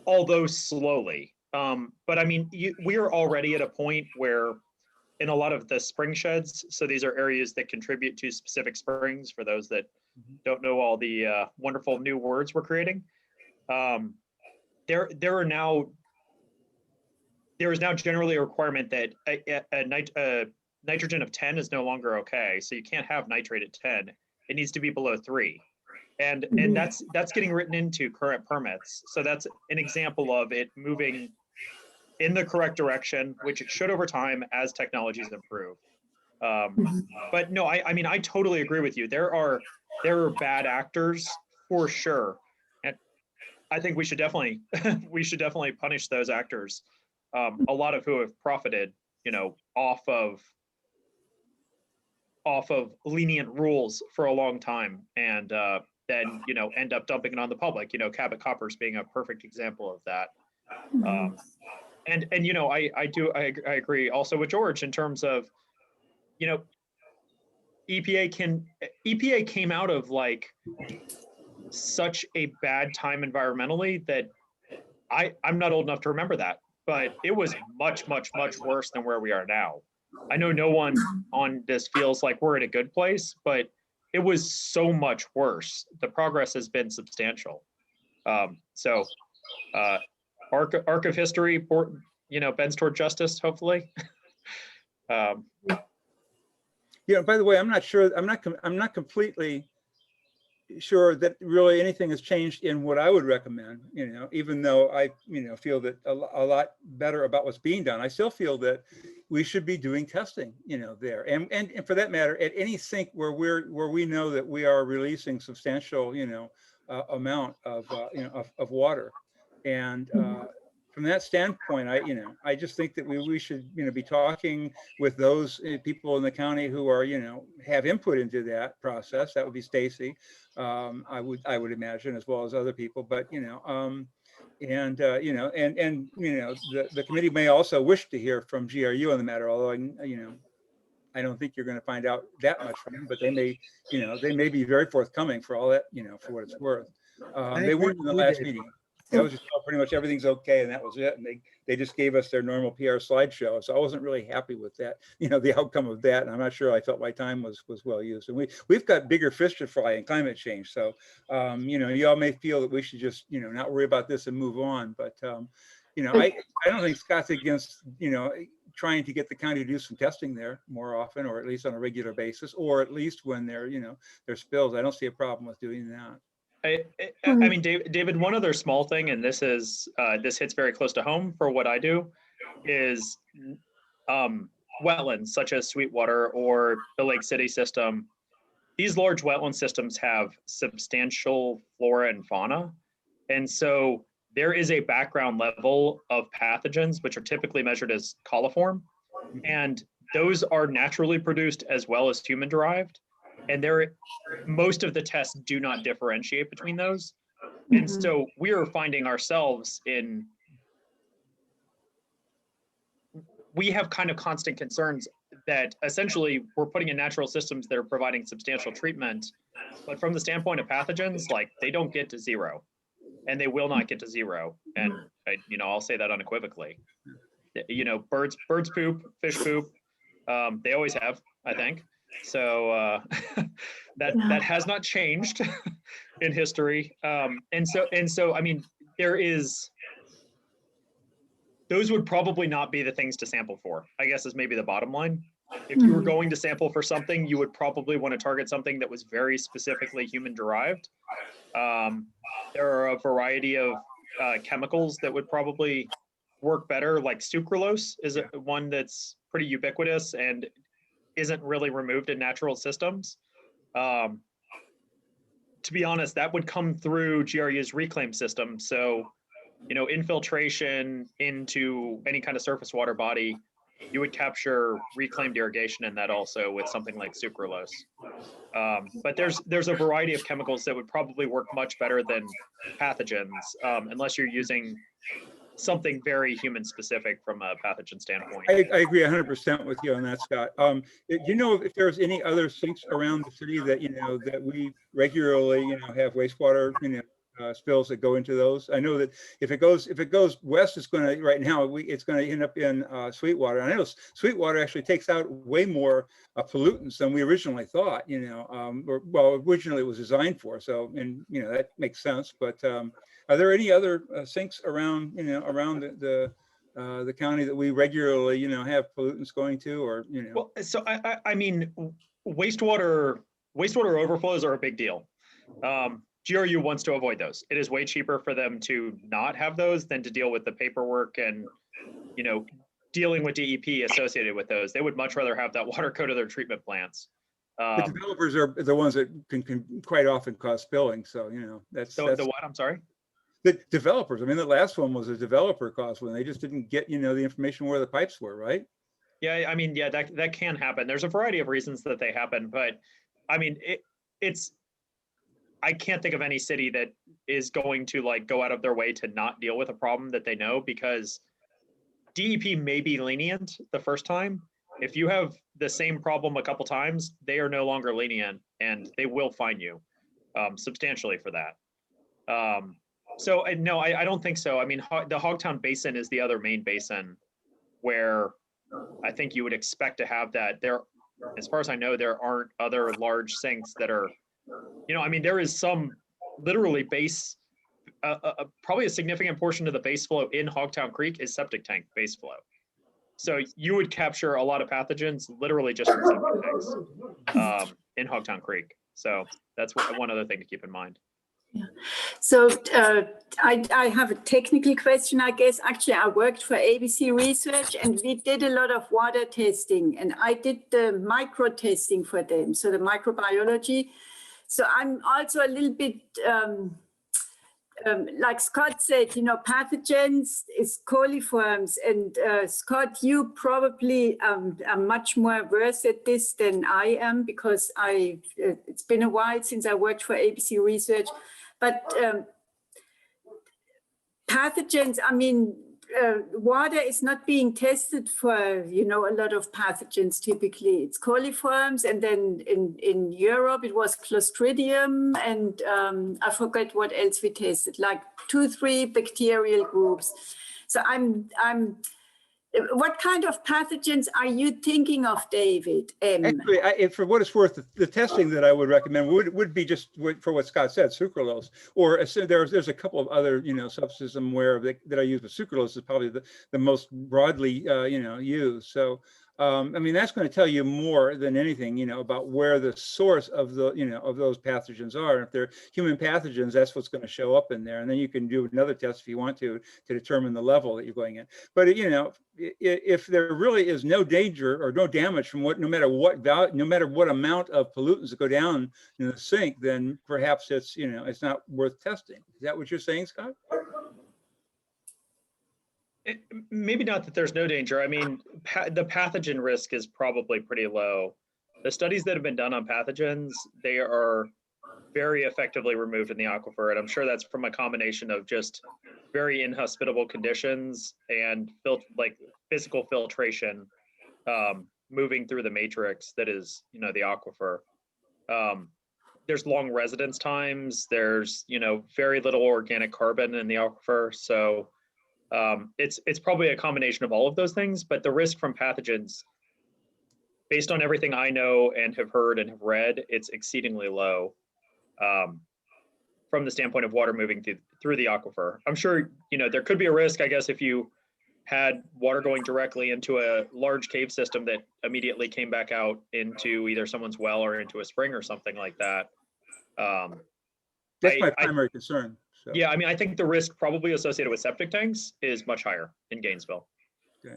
although slowly. But I mean, we are already at a point where in a lot of the spring sheds, so these are areas that contribute to specific springs, for those that don't know all the wonderful new words we're creating. There is now generally a requirement that a nitrogen of 10 is no longer okay. So you can't have nitrate at 10. It needs to be below 3. And that's getting written into current permits. So that's an example of it moving in the correct direction, which it should over time as technologies improve. But no, I mean, I totally agree with you. There are bad actors for sure. And I think we should definitely punish those actors. A lot of who have profited, off of lenient rules for a long time, and then end up dumping it on the public. Cabot Coppers being a perfect example of that. And I agree also with George in terms of EPA came out of like such a bad time environmentally that I'm not old enough to remember that, but it was much, much, much worse than where we are now. I know no one on this feels like we're in a good place, but it was so much worse. The progress has been substantial. So arc of history, bends toward justice, hopefully. Yeah, by the way, I'm not sure, I'm not completely sure that really anything has changed in what I would recommend, even though I, feel that a lot better about what's being done. I still feel that we should be doing testing, there. And for that matter, at any sink where we know that we are releasing substantial, amount of water. And from that standpoint, I just think that we should, be talking with those people in the county who are, have input into that process. That would be Stacy, I would imagine, as well as other people. But the committee may also wish to hear from GRU on the matter. Although I don't think you're going to find out that much from them. But they may be very forthcoming for all that, for what it's worth. They weren't in the last meeting. That was just pretty much everything's okay, and that was it. And they just gave us their normal PR slideshow. So I wasn't really happy with that, the outcome of that. And I'm not sure I felt my time was well used. And we've got bigger fish to fry in climate change. So you all may feel that we should just not worry about this and move on. But I don't think Scott's against trying to get the county to do some testing there more often, or at least on a regular basis, or at least when there's spills. I don't see a problem with doing that. I mean, David, one other small thing, and this hits very close to home for what I do, is wetlands such as Sweetwater or the Lake City system. These large wetland systems have substantial flora and fauna. And so there is a background level of pathogens, which are typically measured as coliform. And those are naturally produced as well as human derived. And most of the tests do not differentiate between those. And so we are finding ourselves we have kind of constant concerns that essentially we're putting in natural systems that are providing substantial treatment, but from the standpoint of pathogens, like they don't get to zero, and they will not get to zero. And I'll say that unequivocally. Birds poop, fish poop. They always have, I think. So that has not changed in history. And so, I mean, those would probably not be the things to sample for, I guess, is maybe the bottom line. If you were going to sample for something, you would probably want to target something that was very specifically human derived. There are a variety of chemicals that would probably work better, like sucralose is one that's pretty ubiquitous and isn't really removed in natural systems. To be honest, that would come through GRU's reclaim system. So, infiltration into any kind of surface water body, you would capture reclaimed irrigation in that also with something like sucralose. But there's a variety of chemicals that would probably work much better than pathogens, unless you're using something very human specific from a pathogen standpoint. I agree 100% with you on that, Scott. Do you know if there's any other sinks around the city that that we regularly have wastewater spills that go into those? I know that if it goes west, it's going to it's going to end up in Sweetwater. And I know Sweetwater actually takes out way more pollutants than we originally thought. Originally it was designed for. So, and that makes sense. But are there any other sinks around around the county that we regularly have pollutants going to, or Well, so I mean, wastewater overflows are a big deal. GRU wants to avoid those. It is way cheaper for them to not have those than to deal with the paperwork and, dealing with DEP associated with those. They would much rather have that water go to their treatment plants. the developers are the ones that can quite often cause spilling. So, that's the what? I'm sorry? The developers. I mean, the last one was a developer caused one. They just didn't get, the information where the pipes were, right? Yeah, I mean, yeah, that can happen. There's a variety of reasons that they happen, but I mean, I can't think of any city that is going to go out of their way to not deal with a problem that they know, because DEP may be lenient the first time. If you have the same problem a couple times, they are no longer lenient and they will fine you substantially for that. So no, I don't think so. I mean, the Hogtown Basin is the other main basin where I think you would expect to have that. There, as far as I know, there aren't other large sinks that are, I mean, there is some literally base, probably a significant portion of the base flow in Hogtown Creek is septic tank base flow. So you would capture a lot of pathogens literally just from septic tanks in Hogtown Creek. So that's one other thing to keep in mind. Yeah. So I have a technical question, I guess. Actually, I worked for ABC Research and we did a lot of water testing, and I did the micro testing for them, so the microbiology. So I'm also a little bit, like Scott said, pathogens is coliforms, and Scott, you probably are much more versed at this than I am, because it's been a while since I worked for ABC Research. But pathogens, I mean, water is not being tested for, a lot of pathogens typically. It's coliforms, and then in Europe it was Clostridium, and I forget what else we tested, like 3 bacterial groups. So what kind of pathogens are you thinking of, David? Actually, for what it's worth, the testing that I would recommend would be just for what Scott said, sucralose, or there's a couple of other, substances I'm aware of that I use, but sucralose is probably the most broadly, used. So, I mean, that's going to tell you more than anything, about where the source of of those pathogens are. And if they're human pathogens, that's what's going to show up in there. And then you can do another test if you want to determine the level that you're going in. But, if there really is no danger or no damage from no matter what amount of pollutants that go down in the sink, then perhaps it's, it's not worth testing. Is that what you're saying, Scott? Maybe not that there's no danger. I mean, the pathogen risk is probably pretty low. The studies that have been done on pathogens, they are very effectively removed in the aquifer. And I'm sure that's from a combination of just very inhospitable conditions and physical filtration moving through the matrix that is, the aquifer. There's long residence times. There's, very little organic carbon in the aquifer. So it's probably a combination of all of those things, but the risk from pathogens, based on everything I know and have heard and have read, it's exceedingly low from the standpoint of water moving through the aquifer. I'm sure, there could be a risk, I guess, if you had water going directly into a large cave system that immediately came back out into either someone's well or into a spring or something like that. That's my primary concern. So. Yeah, I mean, I think the risk probably associated with septic tanks is much higher in Gainesville. Okay.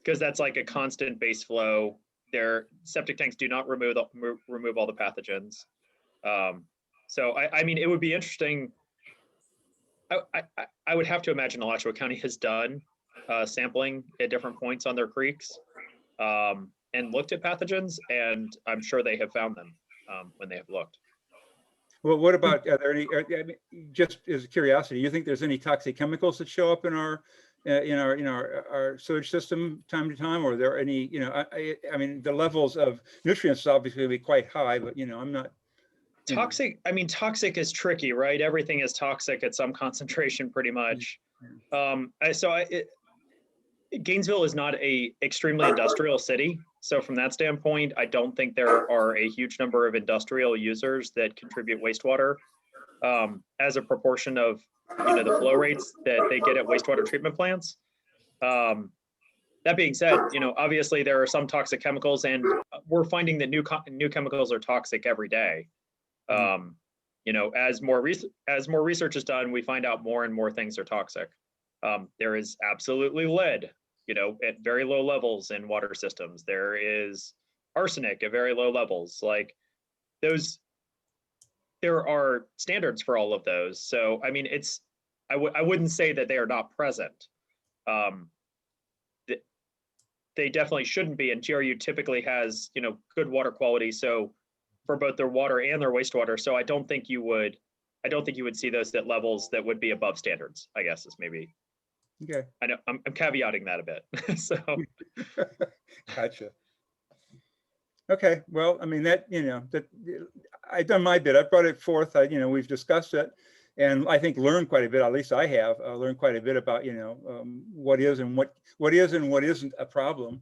Because that's like a constant base flow. Their septic tanks do not remove all the pathogens. So I mean, it would be interesting. I would have to imagine Alachua County has done sampling at different points on their creeks and looked at pathogens, and I'm sure they have found them when they have looked. Well, what about, are there any, just as a curiosity, you think there's any toxic chemicals that show up in our sewage system time to time, or are there any, I mean, the levels of nutrients obviously will be quite high, but I'm not. Toxic, I mean, toxic is tricky, right? Everything is toxic at some concentration pretty much. Gainesville is not a extremely industrial city. So from that standpoint, I don't think there are a huge number of industrial users that contribute wastewater as a proportion of the flow rates that they get at wastewater treatment plants. That being said, obviously there are some toxic chemicals, and we're finding that new chemicals are toxic every day. As more research is done, we find out more and more things are toxic. There is absolutely lead, at very low levels in water systems. There is arsenic at very low levels. Like those, there are standards for all of those. So, I mean, I wouldn't say that they are not present. They definitely shouldn't be. And GRU typically has, good water quality. So for both their water and their wastewater. So I don't think you would see those at levels that would be above standards, I guess is maybe. Okay. I know I'm caveating that a bit. So. Gotcha. Okay. Well, I mean, that I've done my bit. I brought it forth. We've discussed it, and I think learned quite a bit. At least I have learned quite a bit about what is and what isn't a problem.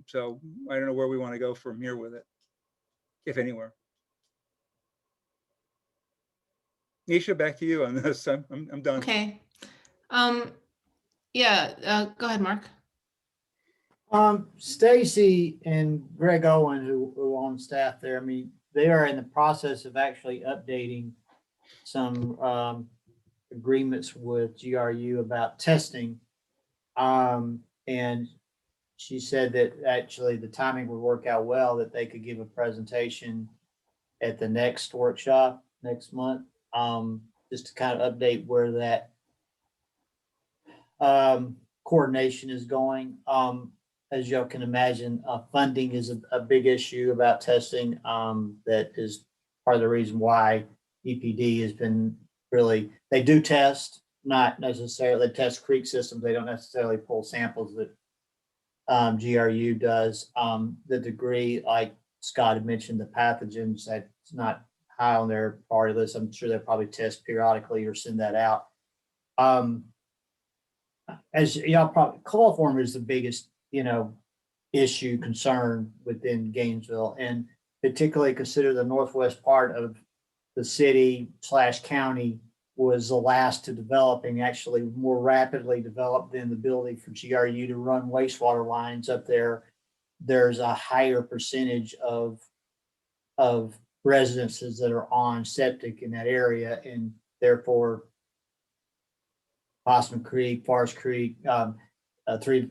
So I don't know where we want to go from here with it, if anywhere. Nisha, back to you on this. I'm done. Okay. Yeah, go ahead, Mark. Stacy and Greg Owen, who are on staff there, I mean, they are in the process of actually updating some agreements with GRU about testing. And she said that actually the timing would work out well, that they could give a presentation at the next workshop next month, just to kind of update where that coordination is going. As y'all can imagine, funding is a big issue about testing. That is part of the reason why EPD has been really, they do test, not necessarily, they test creek systems. They don't necessarily pull samples that GRU does. The degree, like Scott had mentioned, the pathogens, that's not high on their priority list. I'm sure they'll probably test periodically or send that out. As y'all probably, coliform is the biggest, issue, concern within Gainesville, and particularly consider the northwest part of the city / county was the last to develop, and actually more rapidly developed than the ability for GRU to run wastewater lines up there. There's a higher percentage of residences that are on septic in that area, and therefore Possum Creek, Forest Creek, Three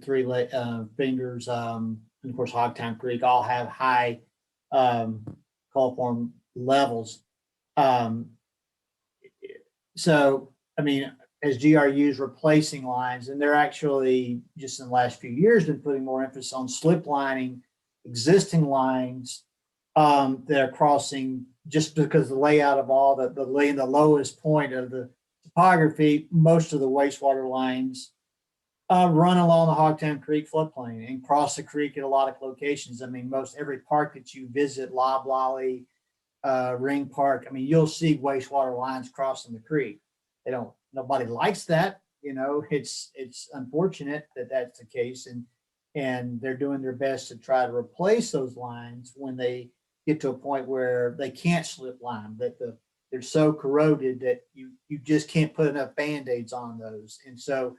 Fingers, and of course Hogtown Creek all have high coliform levels. So, I mean, as GRU is replacing lines, and they're actually just in the last few years been putting more emphasis on slip lining existing lines that are crossing, just because the layout of all the lowest point of the topography, most of the wastewater lines run along the Hogtown Creek floodplain and cross the creek at a lot of locations. I mean, most every park that you visit, Loblolly, Ring Park, I mean, you'll see wastewater lines crossing the creek. Nobody likes that, it's unfortunate that that's the case. And they're doing their best to try to replace those lines when they get to a point where they can't slip line, that they're so corroded that you just can't put enough Band-Aids on those. And so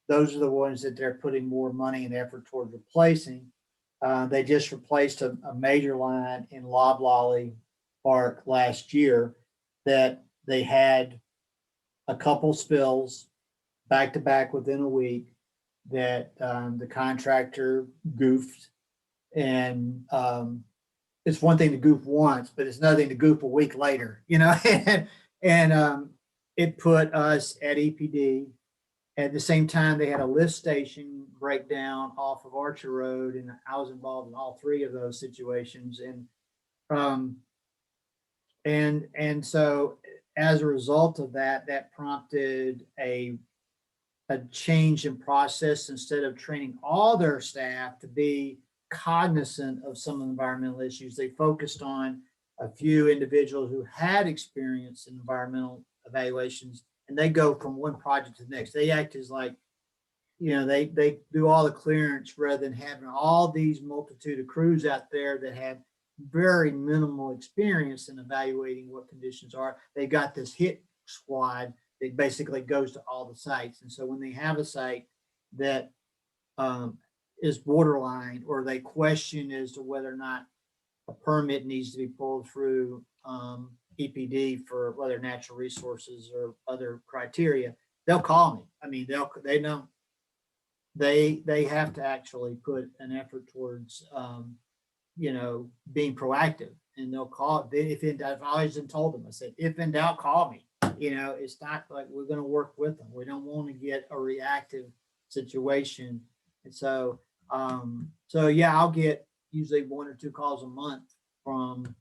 those are the ones that they're putting more money and effort toward replacing. They just replaced a major line in Loblolly Park last year that they had a couple spills back to back within a week that the contractor goofed. And it's one thing to goof once, but it's another thing to goof a week later, and it put us at EPD. At the same time, they had a lift station breakdown off of Archer Road, and I was involved in all three of those situations. And so as a result of that, that prompted a change in process. Instead of training all their staff to be cognizant of some of the environmental issues, they focused on a few individuals who had experience in environmental evaluations, and they go from one project to the next. They act as like, they do all the clearance rather than having all these multitude of crews out there that have very minimal experience in evaluating what conditions are. They got this hit squad that basically goes to all the sites. And so when they have a site that is borderline, or they question as to whether or not a permit needs to be pulled through EPD for whether natural resources or other criteria, they'll call me. I mean, they have to actually put an effort towards being proactive, and they'll call. I've always told them, I said, if in doubt, call me. It's not like we're going to work with them. We don't want to get a reactive situation. And so yeah, I'll get usually 1 or 2 calls a month from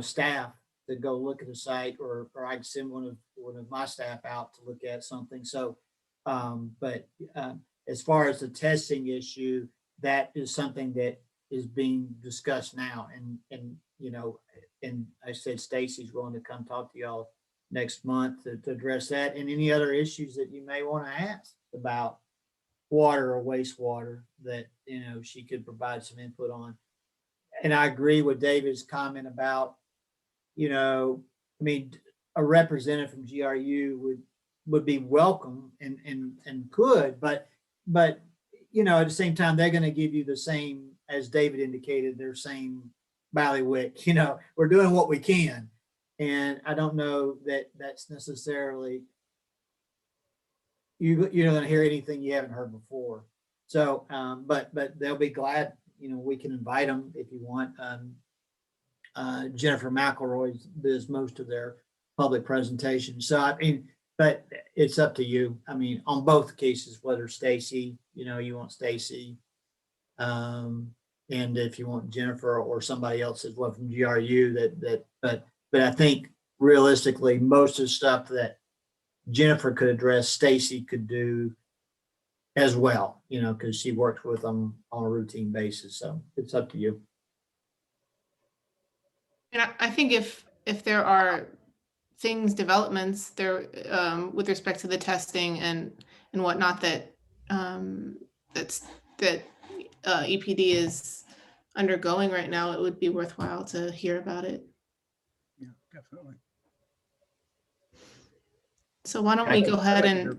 staff to go look at the site, or I'd send one of my staff out to look at something. So but as far as the testing issue, that is something that is being discussed now, and I said Stacy's willing to come talk to y'all next month to address that, and any other issues that you may want to ask about water or wastewater that she could provide some input on. And I agree with David's comment about a representative from GRU would be welcome and could, but at the same time, they're going to give you the same, as David indicated, their same ballywick. We're doing what we can, and I don't know that that's necessarily you're going to hear anything you haven't heard before. So, but they'll be glad. We can invite them if you want. Jennifer McElroy does most of their public presentations. So but it's up to you. On both cases, whether Stacy, you want Stacy, and if you want Jennifer or somebody else as well from GRU, but I think realistically, most of the stuff that Jennifer could address, Stacy could do as well, because she works with them on a routine basis. So it's up to you. And I think if there are things, developments there with respect to the testing and whatnot that that EPD is undergoing right now, it would be worthwhile to hear about it. Yeah, definitely. So why don't we go ahead and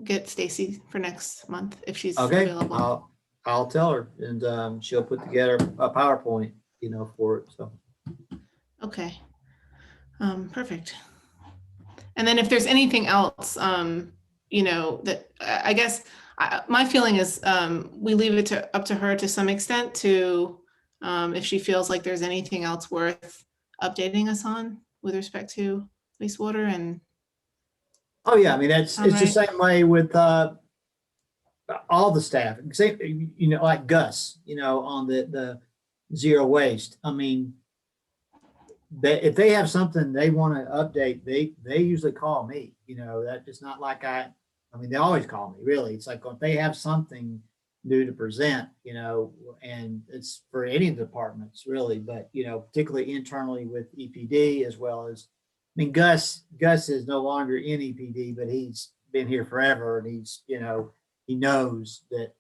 get Stacy for next month if she's Okay, available. I'll tell her, and she'll put together a PowerPoint, for it, so. Okay. Perfect. And then if there's anything else, that I guess my feeling is we leave it up to her to some extent to if she feels like there's anything else worth updating us on with respect to wastewater and. Oh, yeah, I mean, it's the Alright. same way with all the staff, same, like Gus, on the zero waste. I mean, if they have something they want to update, they usually call me, that is not like they always call me, really. It's like if they have something new to present, and it's for any departments really, but, particularly internally with EPD as well as, Gus is no longer in EPD, but he's been here forever, and he's, he knows that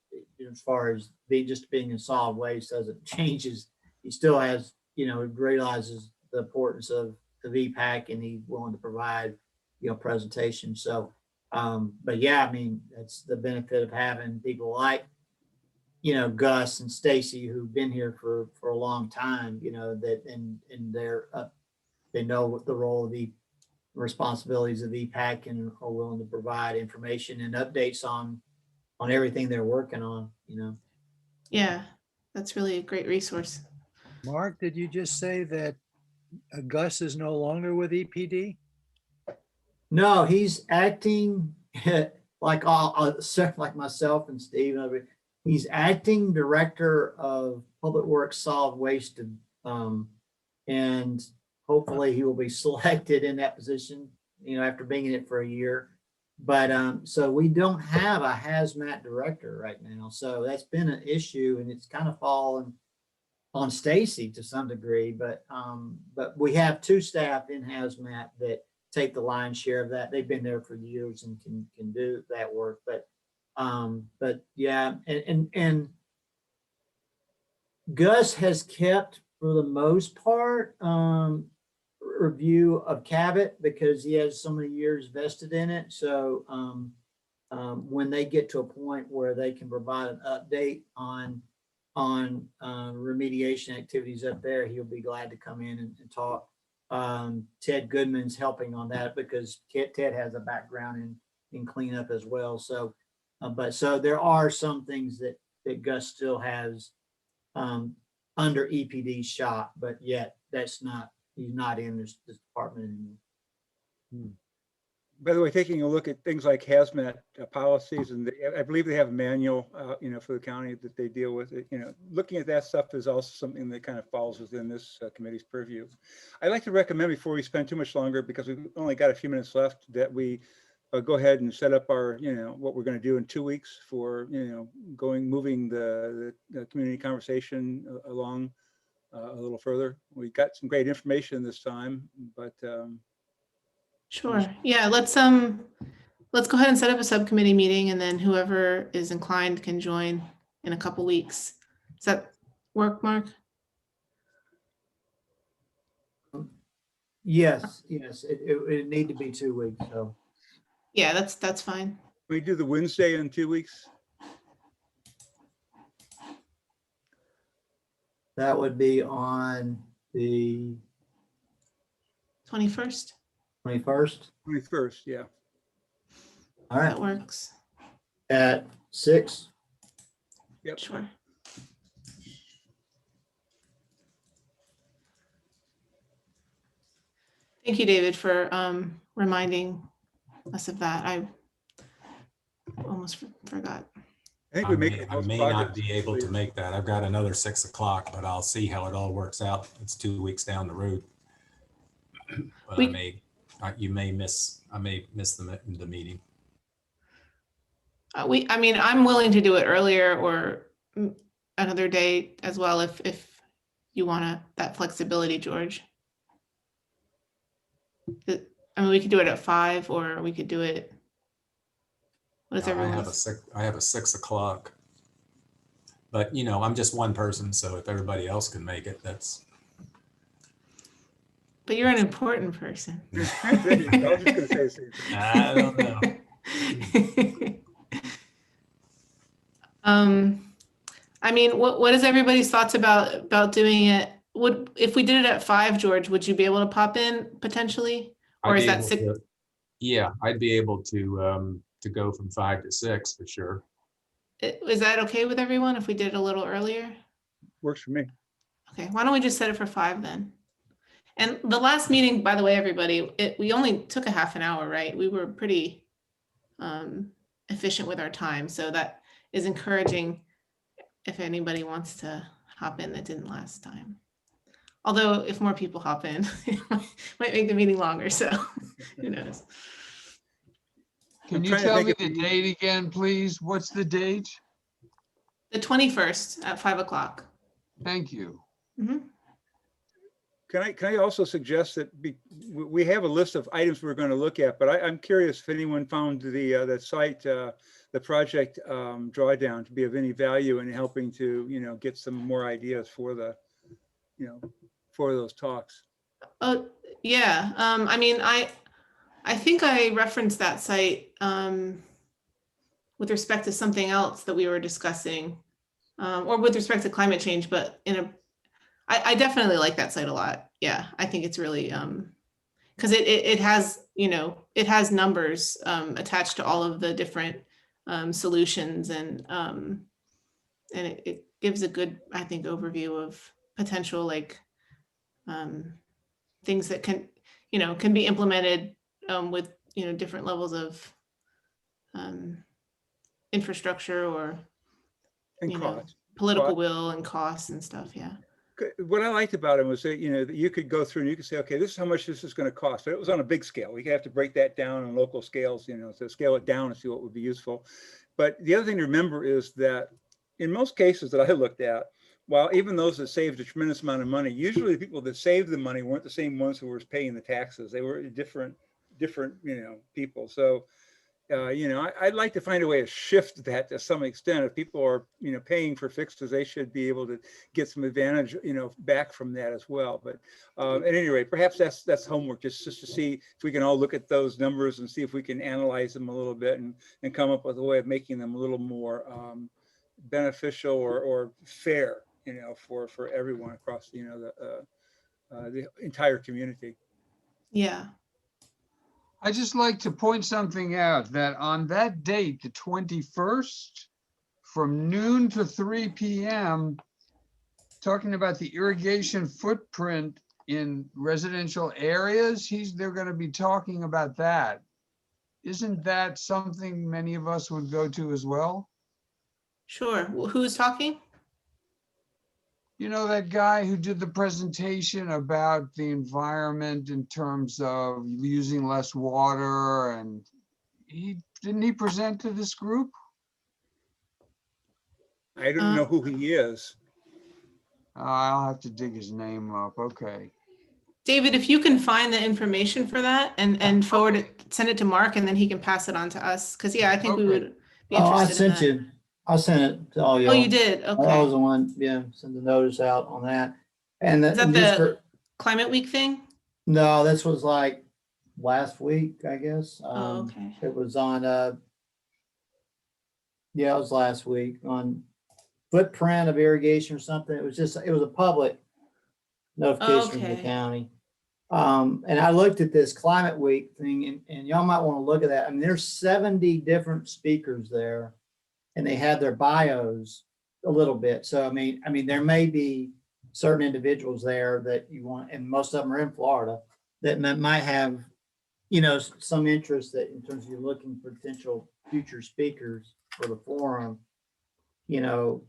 as far as being in solid waste doesn't changes. He still has, realizes the importance of EPAC, and he's willing to provide, presentation. So, but yeah, that's the benefit of having people like, Gus and Stacy, who've been here for a long time, that and they're they know what the role of the responsibilities of EPAC and are willing to provide information and updates on everything they're working on, Yeah, that's really a great resource. Mark, did you just say that Gus is no longer with E EPD? No, he's acting like like myself and Steve. He's acting director of Public Works Solid Waste, and hopefully he will be selected in that position, after being in it for a year. But so we don't have a hazmat director right now. So that's been an issue, and it's kind of fallen on Stacy to some degree. But we have two staff in hazmat that take the lion's share of that. They've been there for years and can do that work. But yeah, and Gus has kept, for the most part, review of Cabot because he has so many years vested in it. So when they get to a point where they can provide an update on remediation activities up there, he'll be glad to come in and talk. Ted Goodman's helping on that because Ted has a background in cleanup as well. So, so there are some things that Gus still has under EPD's shop, but yet he's not in this department anymore. By the way, taking a look at things like hazmat policies, and I believe they have a manual, for the county that they deal with it. Looking at that stuff is also something that kind of falls within this committee's purview. I'd like to recommend, before we spend too much longer, because we've only got a few minutes left, that we go ahead and set up our, what we're going to do in 2 weeks for, moving the community conversation along a little further. We got some great information this time, but Sure. Yeah, let's go ahead and set up a subcommittee meeting, and then whoever is inclined can join in a couple weeks. Does that work, Mark? Yes, it need to be 2 weeks. So Yeah, that's fine. we do the Wednesday in 2 weeks. that would be on the 21st. 21st. 21st, yeah. All right, That works. at 6. Yep. Sure. Thank you, David, for reminding us of that. I almost forgot. I think I we may, make the I most may not progress. be able to make that. I've got another 6 o'clock, but I'll see how it all works out. It's 2 weeks down the road. But We- I may miss the meeting. I'm willing to do it earlier or another day as well if you want that flexibility, George. I mean, we could do it at 5, or we could do it. What is I everyone? have a 6 o'clock. But you know, I'm just one person, so if everybody else can make it, that's. But you're an important person. There you go. I was just gonna say the same thing. I don't know. I mean, what is everybody's thoughts about doing it? If we did it at 5, George, would you be able to pop in potentially? Or I'd is be that able 6? to- Yeah, I'd be able to go from 5 to 6 for sure. Is that okay with everyone if we did it a little earlier? Works for me. Okay, why don't we just set it for 5 then? And the last meeting, by the way, everybody, we only took a half an hour, right? We were pretty efficient with our time. So that is encouraging if anybody wants to hop in that didn't last time. Although if more people hop in, it might make the meeting longer, so who knows? Can I'm you trying to tell think me if the we- date again, please? What's the date? The 21st at 5 o'clock. Thank you. Mhm. Can I also suggest that we have a list of items we're going to look at, but I'm curious if anyone found the site, the project drawdown to be of any value in helping to, you know, get some more ideas for the, you know, for those talks. Oh, yeah. I mean, I think I referenced that site with respect to something else that we were discussing, or with respect to climate change, but I definitely like that site a lot. Yeah, I think it's really, because it has, you know, it has numbers attached to all of the different solutions, and it gives a good, I think, overview of potential like things that can, you know, can be implemented with, you know, different levels of infrastructure or, And you know, cost. political will and costs and stuff. Yeah. What I liked about it was that, you know, that you could go through and you could say, okay, this is how much this is going to cost. But it was on a big scale. We have to break that down on local scales, you know, to scale it down and see what would be useful. But the other thing to remember is that in most cases that I looked at, while even those that saved a tremendous amount of money, usually the people that saved the money weren't the same ones who were paying the taxes. They were different, you know, people. So, you know, I'd like to find a way to shift that to some extent. If people are, you know, paying for fixes, they should be able to get some advantage, you know, back from that as well. But at any rate, perhaps that's homework, just to see if we can all look at those numbers and see if we can analyze them a little bit and come up with a way of making them a little more beneficial or fair, you know, for everyone across, you know, the entire community. Yeah. I just like to point something out that on that date, the 21st, from noon to 3 p.m., talking about the irrigation footprint in residential areas, they're going to be talking about that. Isn't that something many of us would go to as well? Sure. Who's talking? You know, that guy who did the presentation about the environment in terms of using less water, and didn't he present to this group? I don't know who he is. I'll have to dig his name up. Okay. David, if you can find the information for that and forward it, send it to Mark, and then he can pass it on to us. Because yeah, I think we Okay. would be Oh, I interested in sent that. you, I sent it to all Oh, y'all. you did? I was Okay. the one, yeah, sent the notice out on that. And Is that and just the for, Climate Week thing? no, this was like last week, I guess. Oh, okay. It was on, yeah, it was last week on footprint of irrigation or something. It was a public notification from the Okay. county. And I looked at this Climate Week thing, and y'all might want to look at that. I mean, there's 70 different speakers there, and they have their bios a little bit. So, I mean, there may be certain individuals there that you want, and most of them are in Florida, that might have, you know, some interest that in terms of you're looking for potential future speakers for the forum. You know,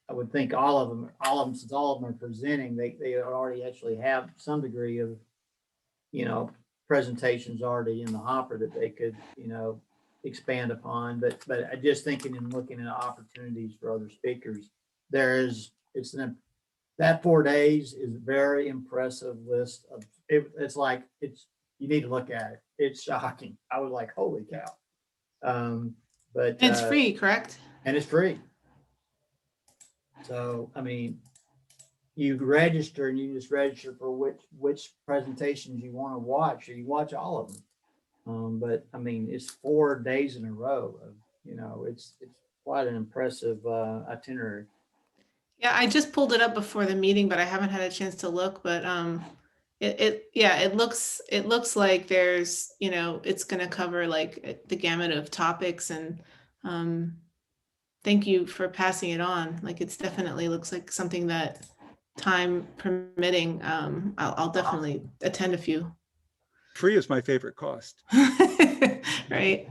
I would think all of them, since all of them are presenting, they already actually have some degree of, you know, presentations already in the hopper that they could, you know, expand upon. But I just thinking and looking at opportunities for other speakers, that 4 days is a very impressive list of, it's like, it's you need to look at it. It's shocking. I was like, holy cow. But It's free, correct? and it's free. So, I mean, you register and you just register for which presentations you want to watch, or you watch all of them. But I mean, it's 4 days in a row of, it's quite an impressive itinerary. Yeah, I just pulled it up before the meeting, but I haven't had a chance to look, but it looks like there's, it's gonna cover like the gamut of topics, and thank you for passing it on. Like, it's definitely looks like something that, time permitting, I'll definitely attend a few. Free is my favorite cost. Right.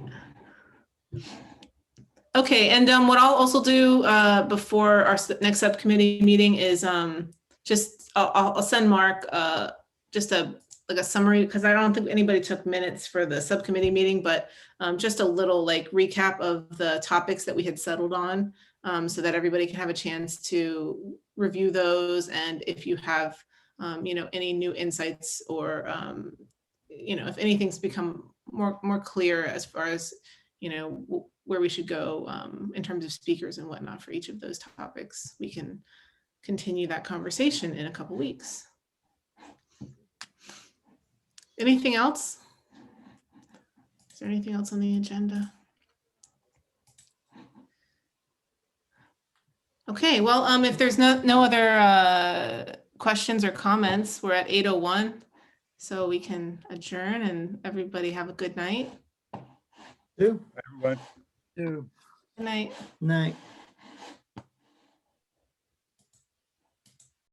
Okay, and what I'll also do before our next subcommittee meeting is just I'll send Mark just a summary, because I don't think anybody took minutes for the subcommittee meeting, but just a little like recap of the topics that we had settled on, so that everybody can have a chance to review those, and if you have any new insights, or if anything's become more clear as far as where we should go in terms of speakers and whatnot for each of those topics, we can continue that conversation in a couple weeks. Anything else? Is there anything else on the agenda? Okay, well, if there's no other questions or comments, we're at 8:01, so we can adjourn, and everybody have a good night. Two. Everyone. Two. Good night. Night.